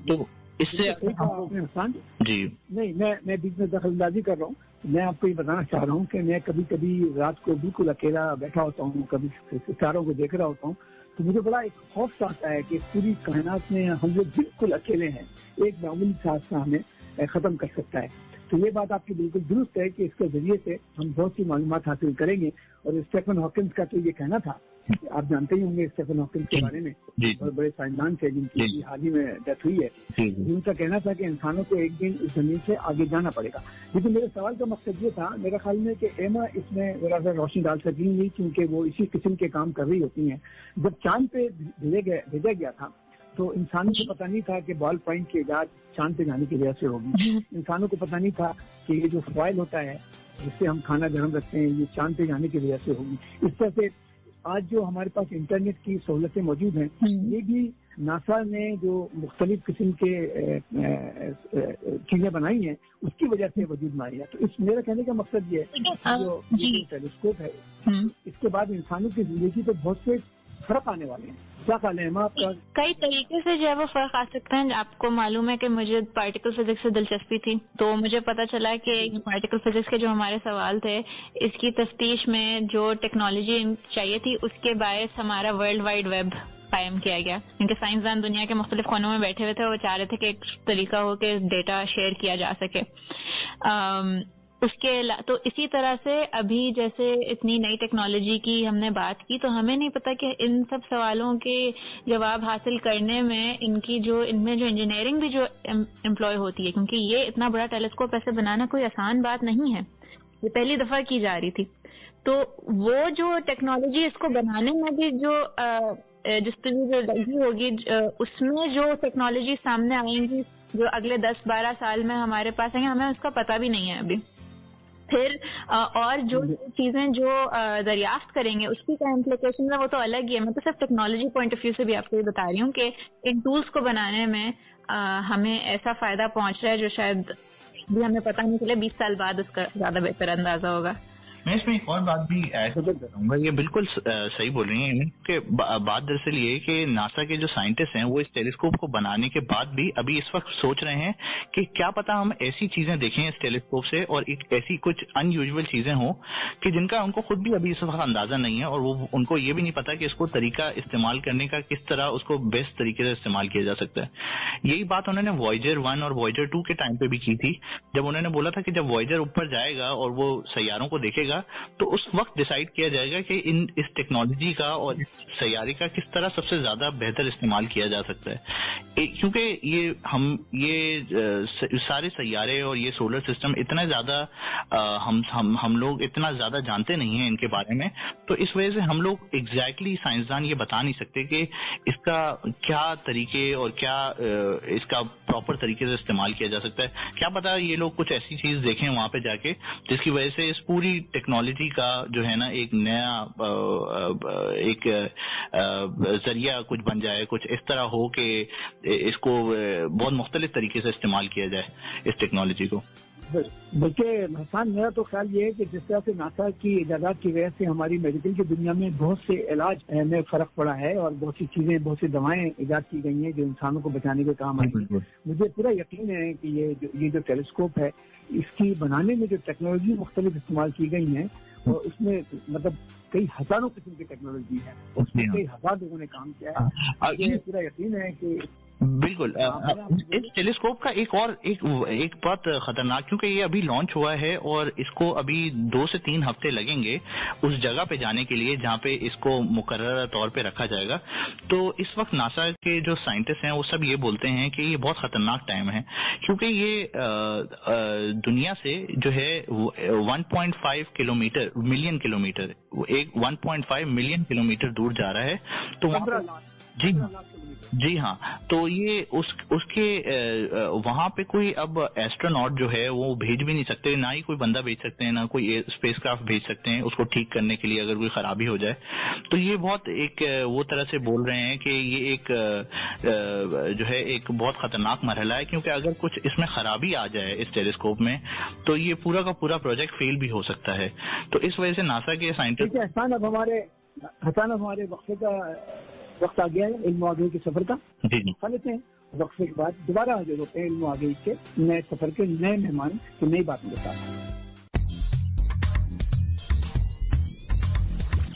तो इससे जी नहीं, मैं बीच में दखलंदाजी कर रहा हूँ। मैं आपको ये बताना चाह रहा हूँ कि मैं कभी कभी रात को बिल्कुल अकेला बैठा होता हूँ, कभी सितारों को देख रहा होता हूँ, तो मुझे बड़ा एक खौफ आता है कि पूरी कायनात में हम लोग बिल्कुल अकेले हैं, एक मामूली हादसा हमें खत्म कर सकता है। तो ये बात आपकी बिल्कुल दुरुस्त है कि इसके जरिए से हम बहुत सी मालूमात हासिल करेंगे। और स्टीफन हॉकिंस का तो ये कहना था, आप जानते ही होंगे स्टीफन हॉकिंस के बारे में, बहुत बड़े साइंसदान थे जिनकी हाल ही में डेथ हुई है। उनका कहना था कि इंसानों को एक दिन इस जमीन से आगे जाना पड़ेगा। लेकिन मेरे सवाल का मकसद ये था, मेरे ख्याल में, कि एमा इसमें जरा सा रोशनी डाल सकी नहीं, क्योंकि वो इसी किस्म के काम कर रही होती हैं। जब चांद पे भेजा गया था तो इंसानों को पता नहीं था कि बॉल पॉइंट की इजाद चांद पे जाने की वजह से होगी। इंसानों को पता नहीं था कि ये जो फॉइल होता है जिससे हम खाना गर्म रखते हैं, ये चांद पे जाने की वजह से होगी। इस तरह से आज जो हमारे पास इंटरनेट की सहूलतें मौजूद हैं, ये भी नासा ने जो मुख्तलिफ किस्म के चीजें बनाई हैं उसकी वजह से वजूद में आई है। तो इस मेरा कहने का मकसद ये है, जो टेलीस्कोप है, इसके बाद इंसानों की जिंदगी पे बहुत से फर्क आने वाले हैं। क्या ख्याल है आपका? कई तरीके से जो है वो फर्क आ सकते हैं। आपको मालूम है कि मुझे पार्टिकल फिजिक्स से दिलचस्पी थी, तो मुझे पता चला कि पार्टिकल फिजिक्स के जो हमारे सवाल थे, इसकी तफ्तीश में जो टेक्नोलॉजी चाहिए थी, उसके बायस हमारा वर्ल्ड वाइड वेब कायम किया गया, क्योंकि साइंसदान दुनिया के मुख्तलिफ कोनों में बैठे हुए थे और वो चाह रहे थे कि एक तरीका हो कि डेटा शेयर किया जा सके। तो इसी तरह से अभी जैसे इतनी नई टेक्नोलॉजी की हमने बात की, तो हमें नहीं पता कि इन सब सवालों के जवाब हासिल करने में इनमें जो इंजीनियरिंग भी जो एम्प्लॉय होती है, क्योंकि ये इतना बड़ा टेलीस्कोप ऐसे बनाना कोई आसान बात नहीं है, ये पहली दफा की जा रही थी। तो वो जो टेक्नोलॉजी इसको बनाने में भी जो लगी होगी, उसमें जो टेक्नोलॉजी सामने आएंगी जो अगले 10-12 साल में हमारे पास आएंगे, हमें उसका पता भी नहीं है अभी। फिर और जो चीजें जो दरियाफ्त करेंगे उसकी क्या इम्प्लीकेशन है, वो तो अलग ही है। मैं तो सिर्फ टेक्नोलॉजी पॉइंट ऑफ व्यू से भी आपको ये बता रही हूँ कि इन टूल्स को बनाने में हमें ऐसा फायदा पहुंच रहा है जो शायद भी हमें पता नहीं चले, 20 साल बाद उसका ज्यादा बेहतर अंदाजा होगा। मैं इसमें एक और बात भी ऐड करूंगा, ये बिल्कुल सही बोल रही हैं कि बात दरअसल ये कि नासा के जो साइंटिस्ट हैं वो इस टेलीस्कोप को बनाने के बाद भी अभी इस वक्त सोच रहे हैं कि क्या पता हम ऐसी चीजें देखें इस टेलीस्कोप से और एक ऐसी कुछ अनयूजुअल चीजें हों कि जिनका उनको खुद भी अभी इस वक्त अंदाजा नहीं है, और वो उनको ये भी नहीं पता कि इसको तरीका इस्तेमाल करने का किस तरह उसको बेस्ट तरीके से इस्तेमाल किया जा सकता है। यही बात उन्होंने वॉयेजर 1 और वॉयेजर 2 के टाइम पे भी की थी, जब उन्होंने बोला था कि जब वॉयेजर ऊपर जाएगा और वो सैयारों को देखेगा तो उस वक्त डिसाइड किया जाएगा कि इस टेक्नोलॉजी का और इस सैयारे का किस तरह सबसे ज्यादा बेहतर इस्तेमाल किया जा सकता है। क्योंकि ये सारे सैयारे और ये सोलर सिस्टम इतना ज्यादा हम लोग इतना ज्यादा जानते नहीं हैं इनके बारे में, तो इस वजह से हम लोग एग्जैक्टली साइंसदान ये बता नहीं सकते कि इसका क्या तरीके और क्या इसका प्रॉपर तरीके से इस्तेमाल किया जा सकता है। क्या पता ये लोग कुछ ऐसी चीज देखें वहां पे जाके जिसकी वजह से इस पूरी टेक्नोलॉजी का जो है ना एक नया एक जरिया कुछ बन जाए, कुछ इस तरह हो कि इसको बहुत मुख्तलिफ तरीके से इस्तेमाल किया जाए इस टेक्नोलॉजी को। देखिए हसन, मेरा तो ख्याल ये है कि जिस तरह से नासा की इजादात की वजह से हमारी मेडिकल की दुनिया में बहुत से इलाज में फर्क पड़ा है और बहुत सी चीजें, बहुत सी दवाएं इजाद की गई हैं जो इंसानों को बचाने के काम आई हैं। मुझे पूरा यकीन है कि ये जो टेलीस्कोप है इसकी बनाने में जो टेक्नोलॉजी मुख्तलिफ इस्तेमाल की गई हैं और उसमें मतलब कई हजारों किस्म की टेक्नोलॉजी है, उसमें कई हजार लोगों ने काम किया है। मुझे पूरा यकीन है कि बिल्कुल। इस टेलीस्कोप का एक बहुत खतरनाक, क्योंकि ये अभी लॉन्च हुआ है और इसको अभी 2 से 3 हफ्ते लगेंगे उस जगह पे जाने के लिए जहाँ पे इसको मुकर्रर तौर पे रखा जाएगा। तो इस वक्त नासा के जो साइंटिस्ट हैं वो सब ये बोलते हैं कि ये बहुत खतरनाक टाइम है, क्योंकि ये दुनिया से जो है 1.5 मिलियन किलोमीटर 1.5 मिलियन किलोमीटर दूर जा रहा है। तो जी हाँ, तो ये उसके वहां पे कोई अब एस्ट्रोनॉट जो है वो भेज भी नहीं सकते, ना ही कोई बंदा भेज सकते हैं, ना कोई स्पेसक्राफ्ट भेज सकते हैं उसको ठीक करने के लिए अगर कोई खराबी हो जाए। तो ये बहुत एक वो तरह से बोल रहे हैं कि ये एक जो है एक बहुत खतरनाक मरहला है, क्योंकि अगर कुछ इसमें खराबी आ जाए इस टेलीस्कोप में तो ये पूरा का पूरा प्रोजेक्ट फेल भी हो सकता है। तो इस वजह से नासा के साइंटिस्ट हमारे वक्त आ गया है इल्म आगे के सफर का। जी लेते हैं वक्फे के बाद दोबारा हाजिर होते हैं इल्म आगे के नए सफर के नए मेहमान की नई बातें बता रहे हैं।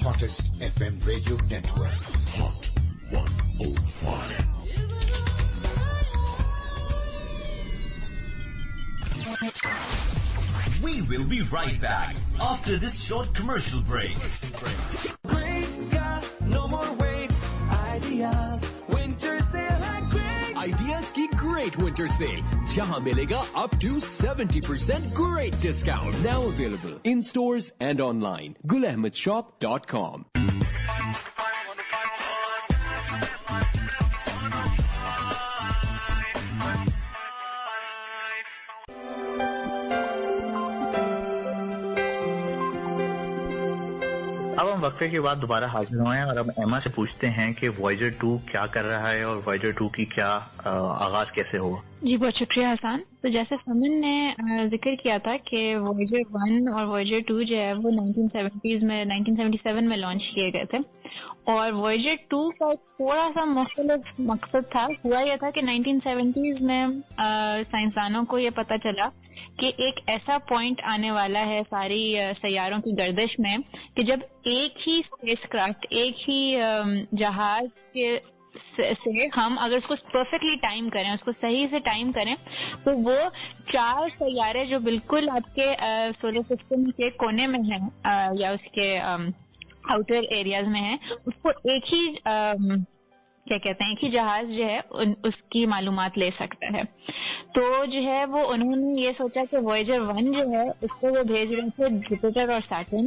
Hottest FM radio network. Hot 105. We will be right back after this short commercial break. Great God, no more wait. Ideas, winter sale at Great. Ideas की great winter sale, जहां मिलेगा up to 70% great discount. Now available in stores and online. GulAhmedShop.com. अब हम वक्फे के बाद दोबारा हाजिर हुए हैं और अब एमा से पूछते हैं कि वॉयजर 2 क्या कर रहा है और वॉयजर 2 की क्या आगाज कैसे होगा। जी बहुत शुक्रिया हसन। तो जैसे समन ने जिक्र किया था कि वॉयजर 1 और वॉयजर 2 जो है वो 1977 में लॉन्च किए गए थे और वॉयजर 2 का थोड़ा सा मुख्तलिफ मकसद था। हुआ यह था कि 1970s में साइंसदानों को ये पता चला कि एक ऐसा पॉइंट आने वाला है सारी सैयारों की गर्दिश में कि जब एक ही स्पेसक्राफ्ट, एक ही जहाज के से हम अगर उसको परफेक्टली टाइम करें, उसको सही से टाइम करें, तो वो 4 सैयारे जो बिल्कुल आपके सोलर सिस्टम के कोने में हैं या उसके आउटर एरियाज में हैं, उसको एक ही क्या कहते हैं, एक ही जहाज जो है उसकी मालूमात ले सकता है। तो जो है वो उन्होंने ये सोचा कि वॉयजर 1 जो है उसको वो भेज रहे थे जुपिटर और सैटर्न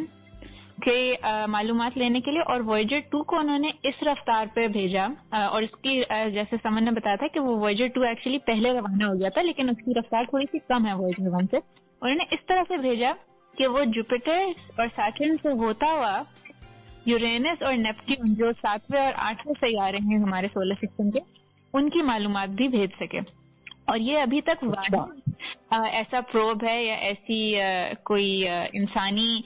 के मालूमात लेने के लिए, और वॉयजर 2 को उन्होंने इस रफ्तार पे भेजा और इसकी जैसे समन ने बताया था कि वो वॉयजर 2 एक्चुअली पहले रवाना हो गया था लेकिन उसकी रफ्तार थोड़ी सी कम है वॉयजर 1 से। उन्होंने इस तरह से भेजा कि वो जुपिटर और सैटर्न से होता हुआ यूरेनस और नेपट्यून जो 7वें और 8वें सैयारे हैं हमारे सोलर सिस्टम के, उनकी मालूमात भी भेज सके। और ये अभी तक ऐसा प्रोब है या ऐसी कोई इंसानी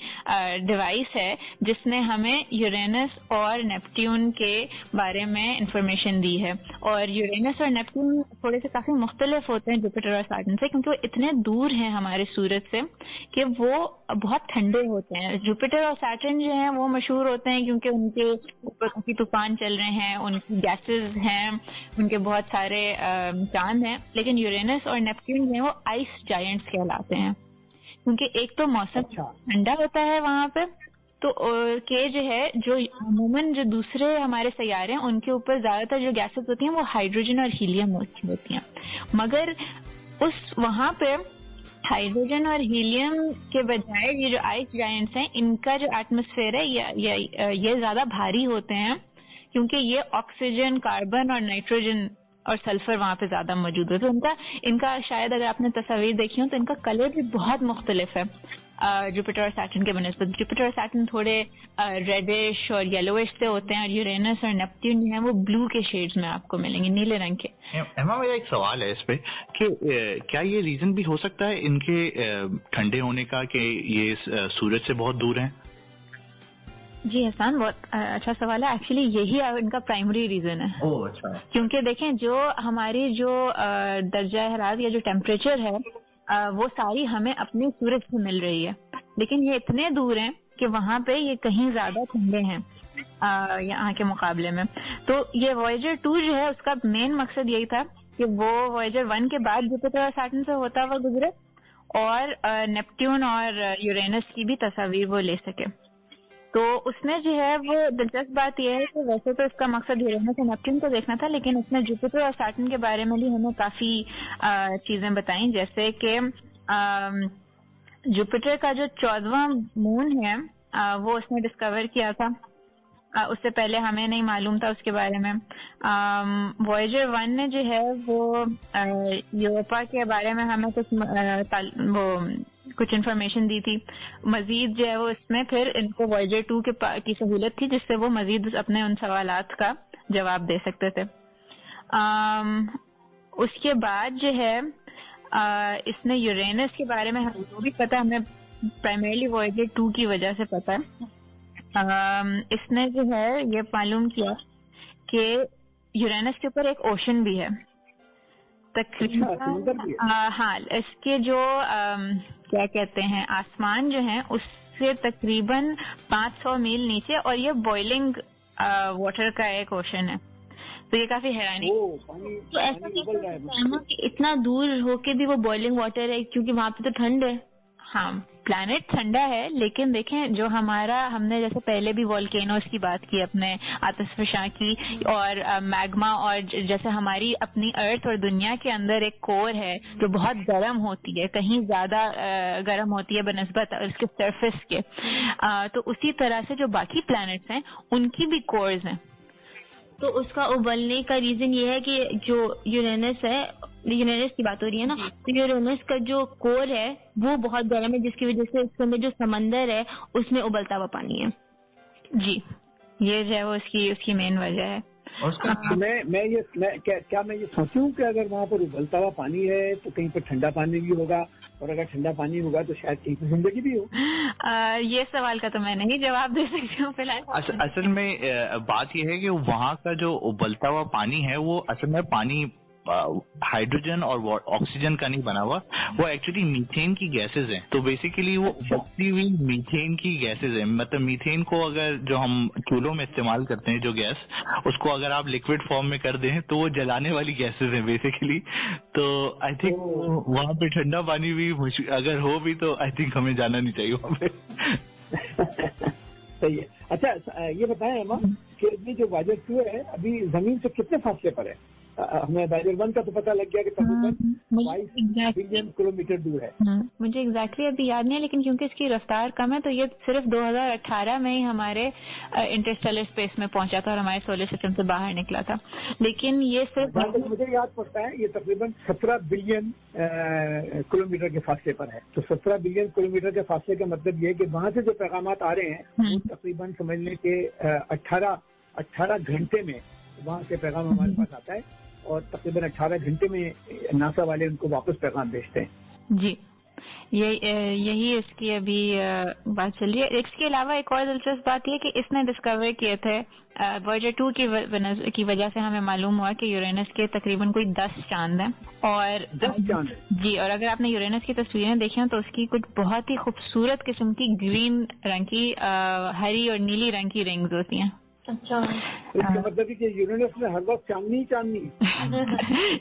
डिवाइस है जिसने हमें यूरेनस और नेपट्यून के बारे में इंफॉर्मेशन दी है। और यूरेनस और नेपट्यून थोड़े से काफी मुख्तलिफ होते हैं जुपिटर और सैटर्न से, क्योंकि वो इतने दूर हैं हमारे सूरज से कि वो बहुत ठंडे होते हैं। जुपिटर और सैटर्न जो हैं वो मशहूर होते हैं क्योंकि उनके ऊपर काफी तूफान चल रहे हैं, उनकी गैसेस हैं, उनके बहुत सारे चांद हैं। लेकिन यूरेनस और नेपट्यून जो है वो आइस जायंट्स कहलाते हैं, क्योंकि एक तो मौसम ठंडा होता है वहां पे, तो के जो है जो अमूमन जो दूसरे हमारे सैयारे हैं उनके ऊपर ज्यादातर जो गैसेस होती हैं वो हाइड्रोजन और हीलियम होती हैं, मगर उस वहां पे हाइड्रोजन और हीलियम के बजाय ये जो आइस जायंट्स हैं इनका जो एटमॉस्फेयर है ये ज्यादा भारी होते हैं, क्योंकि ये ऑक्सीजन, कार्बन और नाइट्रोजन और सल्फर वहां पे ज्यादा मौजूद है। तो इनका शायद अगर आपने तस्वीर देखी हो तो इनका कलर भी बहुत मुख्तलिफ है जुपिटर और सैटर्न के बनिस्बत। जुपिटर और सैटर्न थोड़े रेडिश और येलोइश से होते हैं और यूरेनस और नेपट्यून जो है वो ब्लू के शेड्स में आपको मिलेंगे, नीले रंग के। एमा, मेरा एक सवाल है इस पे कि क्या ये रीजन भी हो सकता है इनके ठंडे होने का कि ये सूरज से बहुत दूर हैं? जी हसन, बहुत अच्छा सवाल है। एक्चुअली यही इनका प्राइमरी रीजन है। ओह अच्छा। क्योंकि देखें जो हमारी जो दर्जा हरारत या जो टेम्परेचर है वो सारी हमें अपने सूरज से मिल रही है, लेकिन ये इतने दूर हैं कि वहां पे ये कहीं ज्यादा ठंडे हैं। यहाँ के मुकाबले में। तो ये वॉयेजर 2 जो है उसका मेन मकसद यही था कि वो वॉयेजर 1 के बाद जुपिटर और सैटर्न से होता हुआ गुजरे और नेपट्यून और यूरेनस की भी तस्वीर वो ले सके। तो उसमें जो है वो दिलचस्प बात यह है कि वैसे तो इसका मकसद यूरेनस और नेपट्यून को देखना था, लेकिन उसने जुपिटर और सैटर्न के बारे में भी हमें काफी चीजें बताई, जैसे कि जुपिटर का जो 14वां मून है वो उसने डिस्कवर किया था। उससे पहले हमें नहीं मालूम था उसके बारे में। वॉयेजर 1 ने जो है वो यूरोपा के बारे में हमें कुछ इन्फॉर्मेशन दी थी। मजीद जो है वो इसमें फिर इनको वॉयेजर 2 की सहूलत थी, जिससे वो मजीद अपने उन सवालात का जवाब दे सकते थे। उसके बाद जो है इसने यूरेनस के बारे में हमें वो भी पता, हमें प्राइमरीली वॉयेजर 2 की वजह से पता है। इसने जो है ये मालूम किया कि यूरेनस के ऊपर एक ओशन भी है तकरीबन। हाँ, इसके जो क्या कहते हैं आसमान जो है उससे तकरीबन 500 मील नीचे, और ये बॉइलिंग वाटर का एक ओशन है। तो ये काफी हैरानी। तो ऐसा कि इतना दूर होके भी वो बॉइलिंग वाटर है, क्योंकि वहाँ पे तो ठंड है। हाँ, प्लैनेट ठंडा है, लेकिन देखें जो हमने जैसे पहले भी वॉल्केनोस की बात की, अपने आतिशफशां की और मैग्मा, और जैसे हमारी अपनी अर्थ और दुनिया के अंदर एक कोर है जो बहुत गर्म होती है, कहीं ज्यादा गर्म होती है बनिस्बत उसके सरफेस के। तो उसी तरह से जो बाकी प्लैनेट्स हैं उनकी भी कोर्स हैं। तो उसका उबलने का रीजन ये है कि जो यूरेनस है, यूरेनस की बात हो रही है ना, तो यूरेनस का जो कोर है वो बहुत गर्म है, जिसकी वजह से उसके अंदर जो समंदर है उसमें उबलता हुआ पानी है। जी, ये जो है वो उसकी मेन वजह है। मैं ये सोचूं कि अगर वहाँ पर उबलता हुआ पानी है तो कहीं पर ठंडा पानी भी होगा, और अगर ठंडा पानी होगा तो शायद कहीं पर जिंदगी भी हो। ये सवाल का तो मैं नहीं जवाब दे सकती हूँ फिलहाल। असल में बात यह है कि वहाँ का जो उबलता हुआ पानी है वो असल में पानी हाइड्रोजन और ऑक्सीजन का नहीं बना हुआ, वो एक्चुअली मीथेन की गैसेज हैं। तो बेसिकली वो उबलती हुई मीथेन की गैसेज हैं। मतलब मीथेन को अगर जो हम चूल्हों में इस्तेमाल करते हैं जो गैस, उसको अगर आप लिक्विड फॉर्म में कर दें तो वो जलाने वाली गैसेज हैं बेसिकली। तो आई थिंक वहाँ पे ठंडा पानी भी अगर हो भी तो आई थिंक हमें जाना नहीं चाहिए वहाँ पे। सही है। अच्छा, ये बताएं अम्मा कि ये जो वॉयेजर 2 है अभी जमीन से कितने फासले पर है? हमें वॉयेजर 1 का तो पता लग गया कि तकरीबन 22 बिलियन किलोमीटर दूर है। मुझे एग्जैक्टली अभी याद नहीं है, लेकिन क्योंकि इसकी रफ्तार कम है तो ये सिर्फ 2018 में ही हमारे इंटरस्टेलर स्पेस में पहुंचा था और हमारे सोलर सिस्टम से बाहर निकला था। लेकिन ये सिर्फ मुझे याद पड़ता है ये तकरीबन 17 बिलियन किलोमीटर के फासले पर है। तो 17 बिलियन किलोमीटर के फासले का मतलब ये है कि वहां से जो पैगामात आ रहे हैं वो तकरीबन समझ लें कि 18 घंटे में वहां से पैगाम हमारे पास आता है, और तकरीबन 18 घंटे में नासा वाले उनको वापस पैगाम भेजते हैं। जी, यही इसकी अभी बात चल रही है। इसके अलावा एक और दिलचस्प बात यह कि इसने डिस्कवर किए थे वॉयेजर 2 की वजह से हमें मालूम हुआ कि यूरेनस के तकरीबन कोई 10 चांद हैं। और 10 चांद जी, और अगर आपने यूरेनस की तस्वीरें देखी हो तो उसकी कुछ बहुत ही खूबसूरत किस्म की ग्रीन रंग की, हरी और नीली रंग की रिंग्स होती हैं। अच्छा, इसका मतलब है कि यूरेनस में हर वक्त चांदनी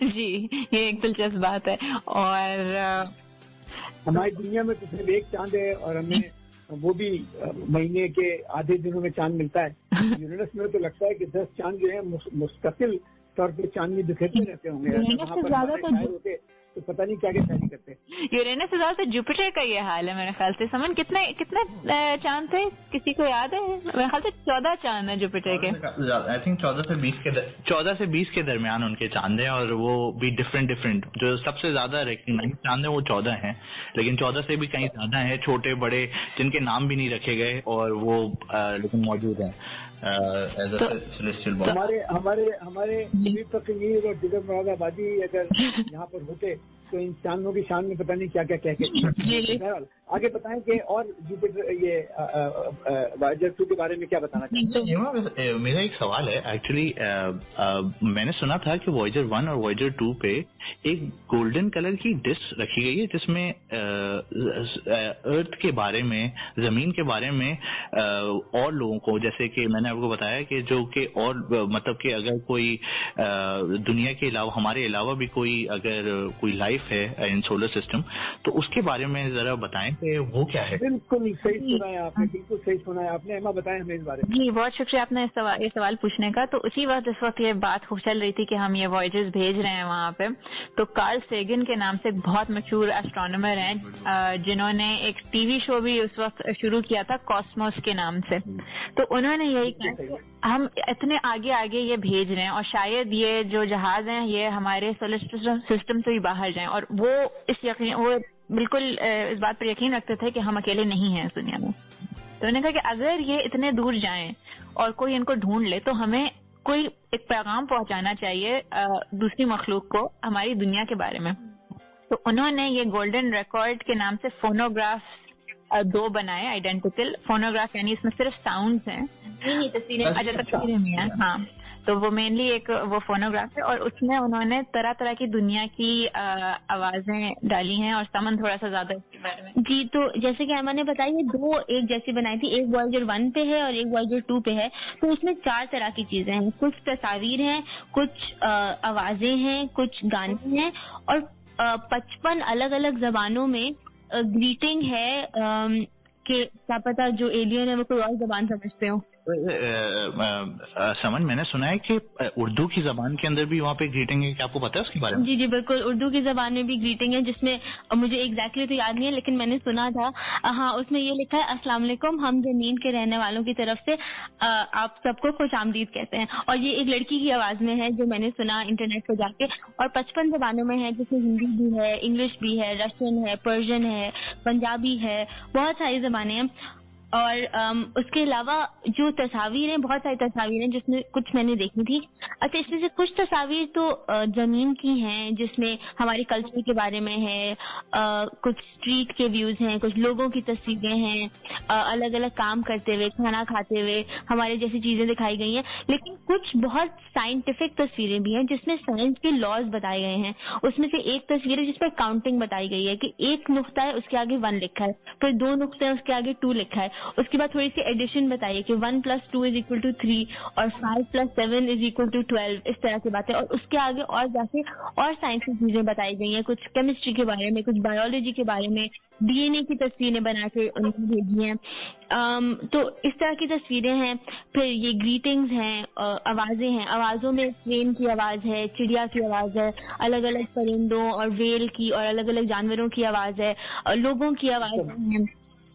जी, ये एक दिलचस्प बात है। और हमारी दुनिया में तो सिर्फ एक चांद है और हमें वो भी महीने के आधे दिनों में चांद मिलता है। यूरेनस में तो लगता है कि 10 चांद जो है मुस्तकिल तौर पे चांदनी बिखेरते रहते होंगे, तो पता नहीं क्या शादी करते हैं। यूरेनस से ज्यादा जुपिटर का ये हाल है मेरे ख्याल से। समन कितने चांद थे, किसी को याद है? मेरे ख्याल से 14 चांद है जुपिटर के। आई थिंक 14 से 20 के दरमियान उनके चांद हैं, और वो भी डिफरेंट। जो सबसे ज्यादा रिकग्नाइज चांद है वो 14 हैं, लेकिन 14 से भी कहीं ज्यादा है, छोटे बड़े जिनके नाम भी नहीं रखे गए और वो लेकिन मौजूद हैं। हमारे और जिगर मुरादाबादी अगर यहाँ पर होते तो इन चांदों की शान में पता नहीं क्या क्या कह के। आगे बताएं कि और जुपिटर ये वॉयेजर 2 के बारे में क्या बताना चाहते हैं? मेरा एक सवाल है एक्चुअली, मैंने सुना था कि वॉयेजर 1 और वॉयेजर 2 पे एक गोल्डन कलर की डिश रखी गई है जिसमें अर्थ के बारे में, जमीन के बारे में और लोगों को, जैसे कि मैंने आपको बताया कि जो कि और मतलब कि अगर कोई दुनिया के अलावा, हमारे अलावा भी कोई अगर कोई लाइफ है इन सोलर सिस्टम, तो उसके बारे में जरा बताएं कि वो क्या है। बिल्कुल सही सुना है आपने, बिल्कुल सही सुना है आपने। एमा बताएं हमें इस बारे में। जी बहुत शुक्रिया आपने ये सवाल पूछने का। तो उसी वक्त इस वक्त ये बात खूब चल रही थी कि हम ये वॉयेजर्स भेज रहे हैं वहाँ पे। तो कार्ल सेगन के नाम से एक बहुत मशहूर एस्ट्रोनॉमर हैं जिन्होंने एक टीवी शो भी उस वक्त शुरू किया था कॉस्मोस के नाम से। तो उन्होंने यही कहा हम इतने आगे आगे ये भेज रहे हैं और शायद ये जो जहाज हैं ये हमारे सोलर सिस्टम से भी बाहर जाएं, और वो बिल्कुल इस बात पर यकीन रखते थे कि हम अकेले नहीं हैं इस दुनिया में। तो उन्होंने कहा कि अगर ये इतने दूर जाएं और कोई इनको ढूंढ ले तो हमें कोई एक पैगाम पहुंचाना चाहिए दूसरी मखलूक को हमारी दुनिया के बारे में। तो उन्होंने ये गोल्डन रिकॉर्ड के नाम से फोनोग्राफ 2 बनाए, आइडेंटिकल फोनोग्राफ, यानी इसमें सिर्फ साउंड्स हैं, तस्वीरें नहीं है। हाँ, तो वो मेनली एक वो फोनोग्राफ है और उसमें उन्होंने तरह तरह की दुनिया की आवाजें डाली हैं और समन थोड़ा सा ज्यादा इसके बारे में। जी, तो जैसे कि एमा ने बताया ये 2 एक जैसी बनाई थी, एक वॉयेजर 1 पे है और एक वॉयेजर 2 पे है। तो उसमें 4 तरह की चीजें हैं, कुछ तस्वीर हैं, कुछ आवाजें हैं, कुछ गाने हैं और 55 अलग अलग जबानों में ग्रीटिंग है कि क्या पता जो एलियन है वो कोई और जबान समझते हो। समन, मैंने सुना है कि उर्दू की जबान के अंदर भी वहाँ पे ग्रीटिंग है, क्या आपको पता है उसके बारे में? जी जी बिल्कुल, उर्दू की जबान में भी ग्रीटिंग है जिसमें मुझे एग्जैक्टली तो याद नहीं है लेकिन मैंने सुना था। हाँ, उसमें ये लिखा है अस्सलाम वालेकुम, हम जमीन के रहने वालों की तरफ से आप सबको खुशामदीद कहते हैं। और ये एक लड़की की आवाज में है जो मैंने सुना इंटरनेट पर जाके। और 55 जबानों में है जिसमें हिंदी भी है, इंग्लिश भी है, रशियन है, पर्शियन है, पंजाबी है, बहुत सारी जबानें हैं। और उसके अलावा जो तस्वीर हैं, बहुत सारी तस्वीर हैं जिसमें कुछ मैंने देखी थी। अच्छा, इसमें से कुछ तस्वीर तो जमीन की हैं जिसमें हमारे कल्चर के बारे में है, कुछ स्ट्रीट के व्यूज हैं, कुछ लोगों की तस्वीरें हैं, अलग अलग काम करते हुए, खाना खाते हुए हमारे जैसी चीजें दिखाई गई हैं। लेकिन कुछ बहुत साइंटिफिक तस्वीरें भी हैं जिसमें साइंस के लॉज बताए गए हैं। उसमें से एक तस्वीर है जिसपे काउंटिंग बताई गई है कि एक नुक्ता है उसके आगे 1 लिखा है, फिर 2 नुक्ते हैं उसके आगे 2 लिखा है। उसके बाद थोड़ी सी एडिशन बताइए कि 1 + 2 = 3 और 5 + 7 = 12, इस तरह की बातें। और उसके आगे और जाके और साइंस की चीजें बताई गई हैं, कुछ केमिस्ट्री के बारे में, कुछ बायोलॉजी के बारे में, DNA की तस्वीरें बना के उन्होंने भेजी हैं। तो इस तरह की तस्वीरें हैं। फिर ये ग्रीटिंग्स हैं, आवाजें हैं, आवाजों में ट्रेन की आवाज है, चिड़िया की आवाज है, अलग अलग परिंदों और वेल की और अलग अलग जानवरों की आवाज है, लोगों की आवाज है।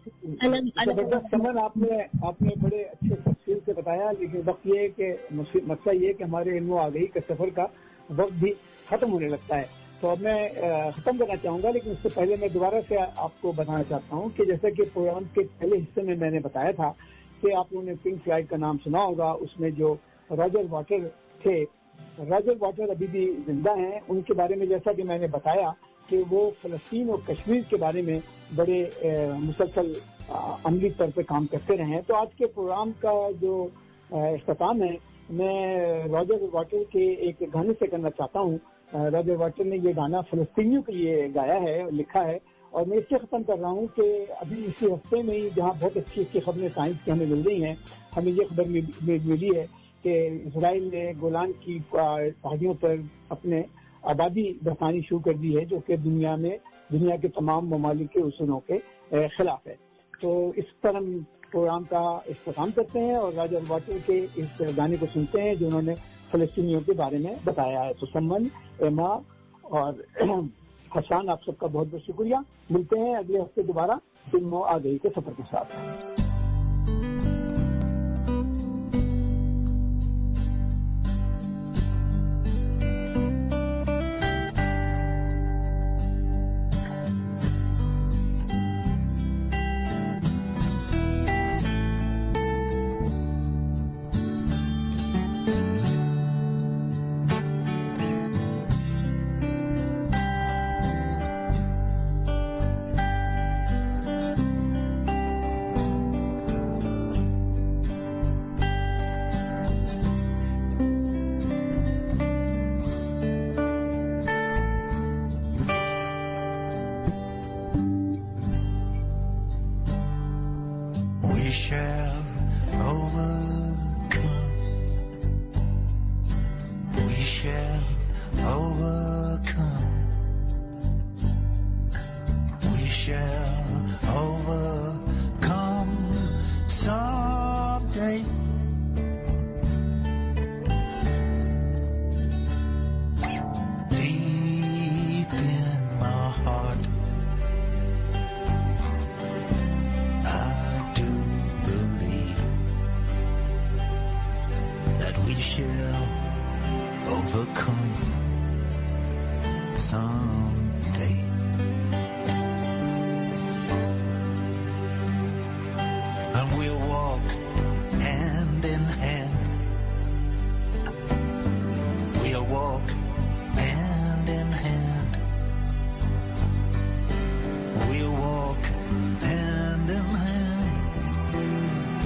जबरदस्त समन, आपने बड़े अच्छे तफसील से बताया। लेकिन वक्त ये है कि मसला ये है कि हमारे इल्म आगही के सफर का वक्त भी खत्म होने लगता है। तो अब मैं खत्म करना चाहूंगा, लेकिन उससे पहले मैं दोबारा से आपको बताना चाहता हूँ कि जैसे कि प्रोग्राम के पहले हिस्से में मैंने बताया था कि आप लोगों ने पिंक फ्लाइट का नाम सुना होगा। उसमें जो रॉजर वाटर थे, रॉजर वाटर अभी भी जिंदा हैं। उनके बारे में जैसा कि मैंने बताया कि वो फलस्तीन और कश्मीर के बारे में बड़े मुसलसल अमली तौर पर काम करते रहे हैं। तो आज के प्रोग्राम का जो इख्तिताम है मैं रॉजर वाटर के एक गाने से करना चाहता हूँ। रॉजर वाटर ने ये गाना फलस्तीनियों के लिए गाया है, लिखा है। और मैं इससे खत्म कर रहा हूँ कि अभी इसी हफ्ते में ही जहाँ बहुत अच्छी अच्छी खबरें साइंस की हमें मिल रही हैं, हमें ये खबर मिली है कि इजराइल ने गोलान की पहाड़ियों पर अपने आबादी बसानी शुरू कर दी है, जो कि दुनिया के तमाम ममालिक के उसूलों के खिलाफ है। तो इस पर हम प्रोग्राम का इख्तिताम करते हैं और रॉजर वाटर के इस गाने को सुनते हैं जो उन्होंने फलस्तीनियों के बारे में बताया है। तो सम्मन, एमा और हसन, आप सबका बहुत बहुत शुक्रिया। मिलते हैं अगले हफ्ते दोबारा फिल्मों आ गई के सफर के साथ। overcome. We shall overcome someday. Deep in my heart, I do believe that we shall overcome someday. And we'll walk hand in hand. We'll walk hand in hand. We'll walk hand in hand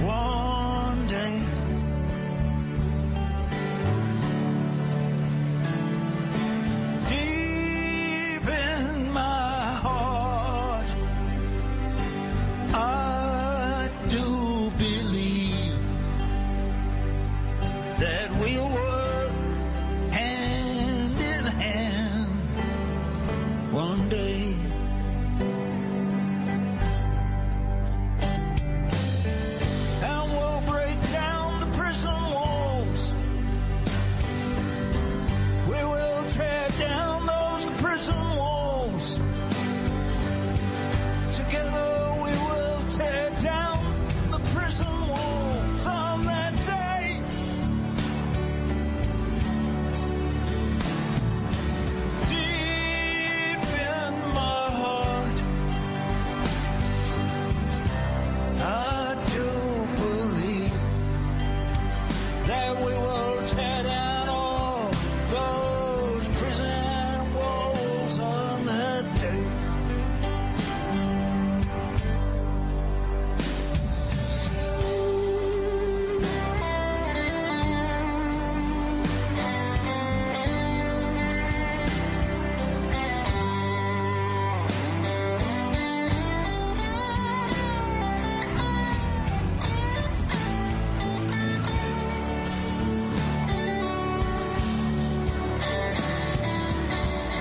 one day. Deep in my heart, I do believe that we'll work hand in hand one day. And we'll break down the prison walls. We will tear down those prison walls. Together we will tear down the prison walls on that day. Deep in my heart, I do believe that we will tear down all those prison walls on that day.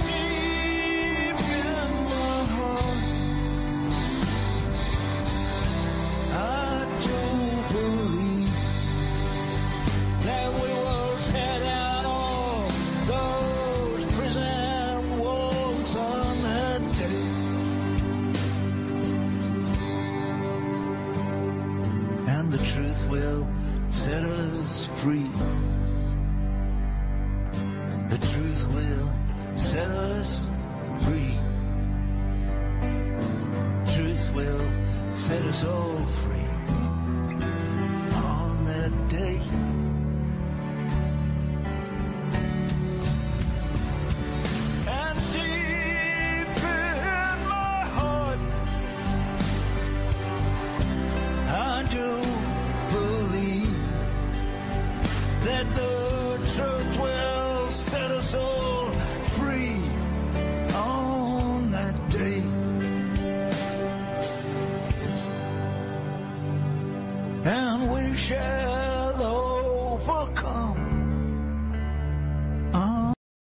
Deep in my heart, I do believe that we will tear down all those prison walls on that day. And the truth will set us free. The truth will set us free. Truth will set us all free on that day. And deep in my heart, I do believe that the truth will set us all free on that day. And we shall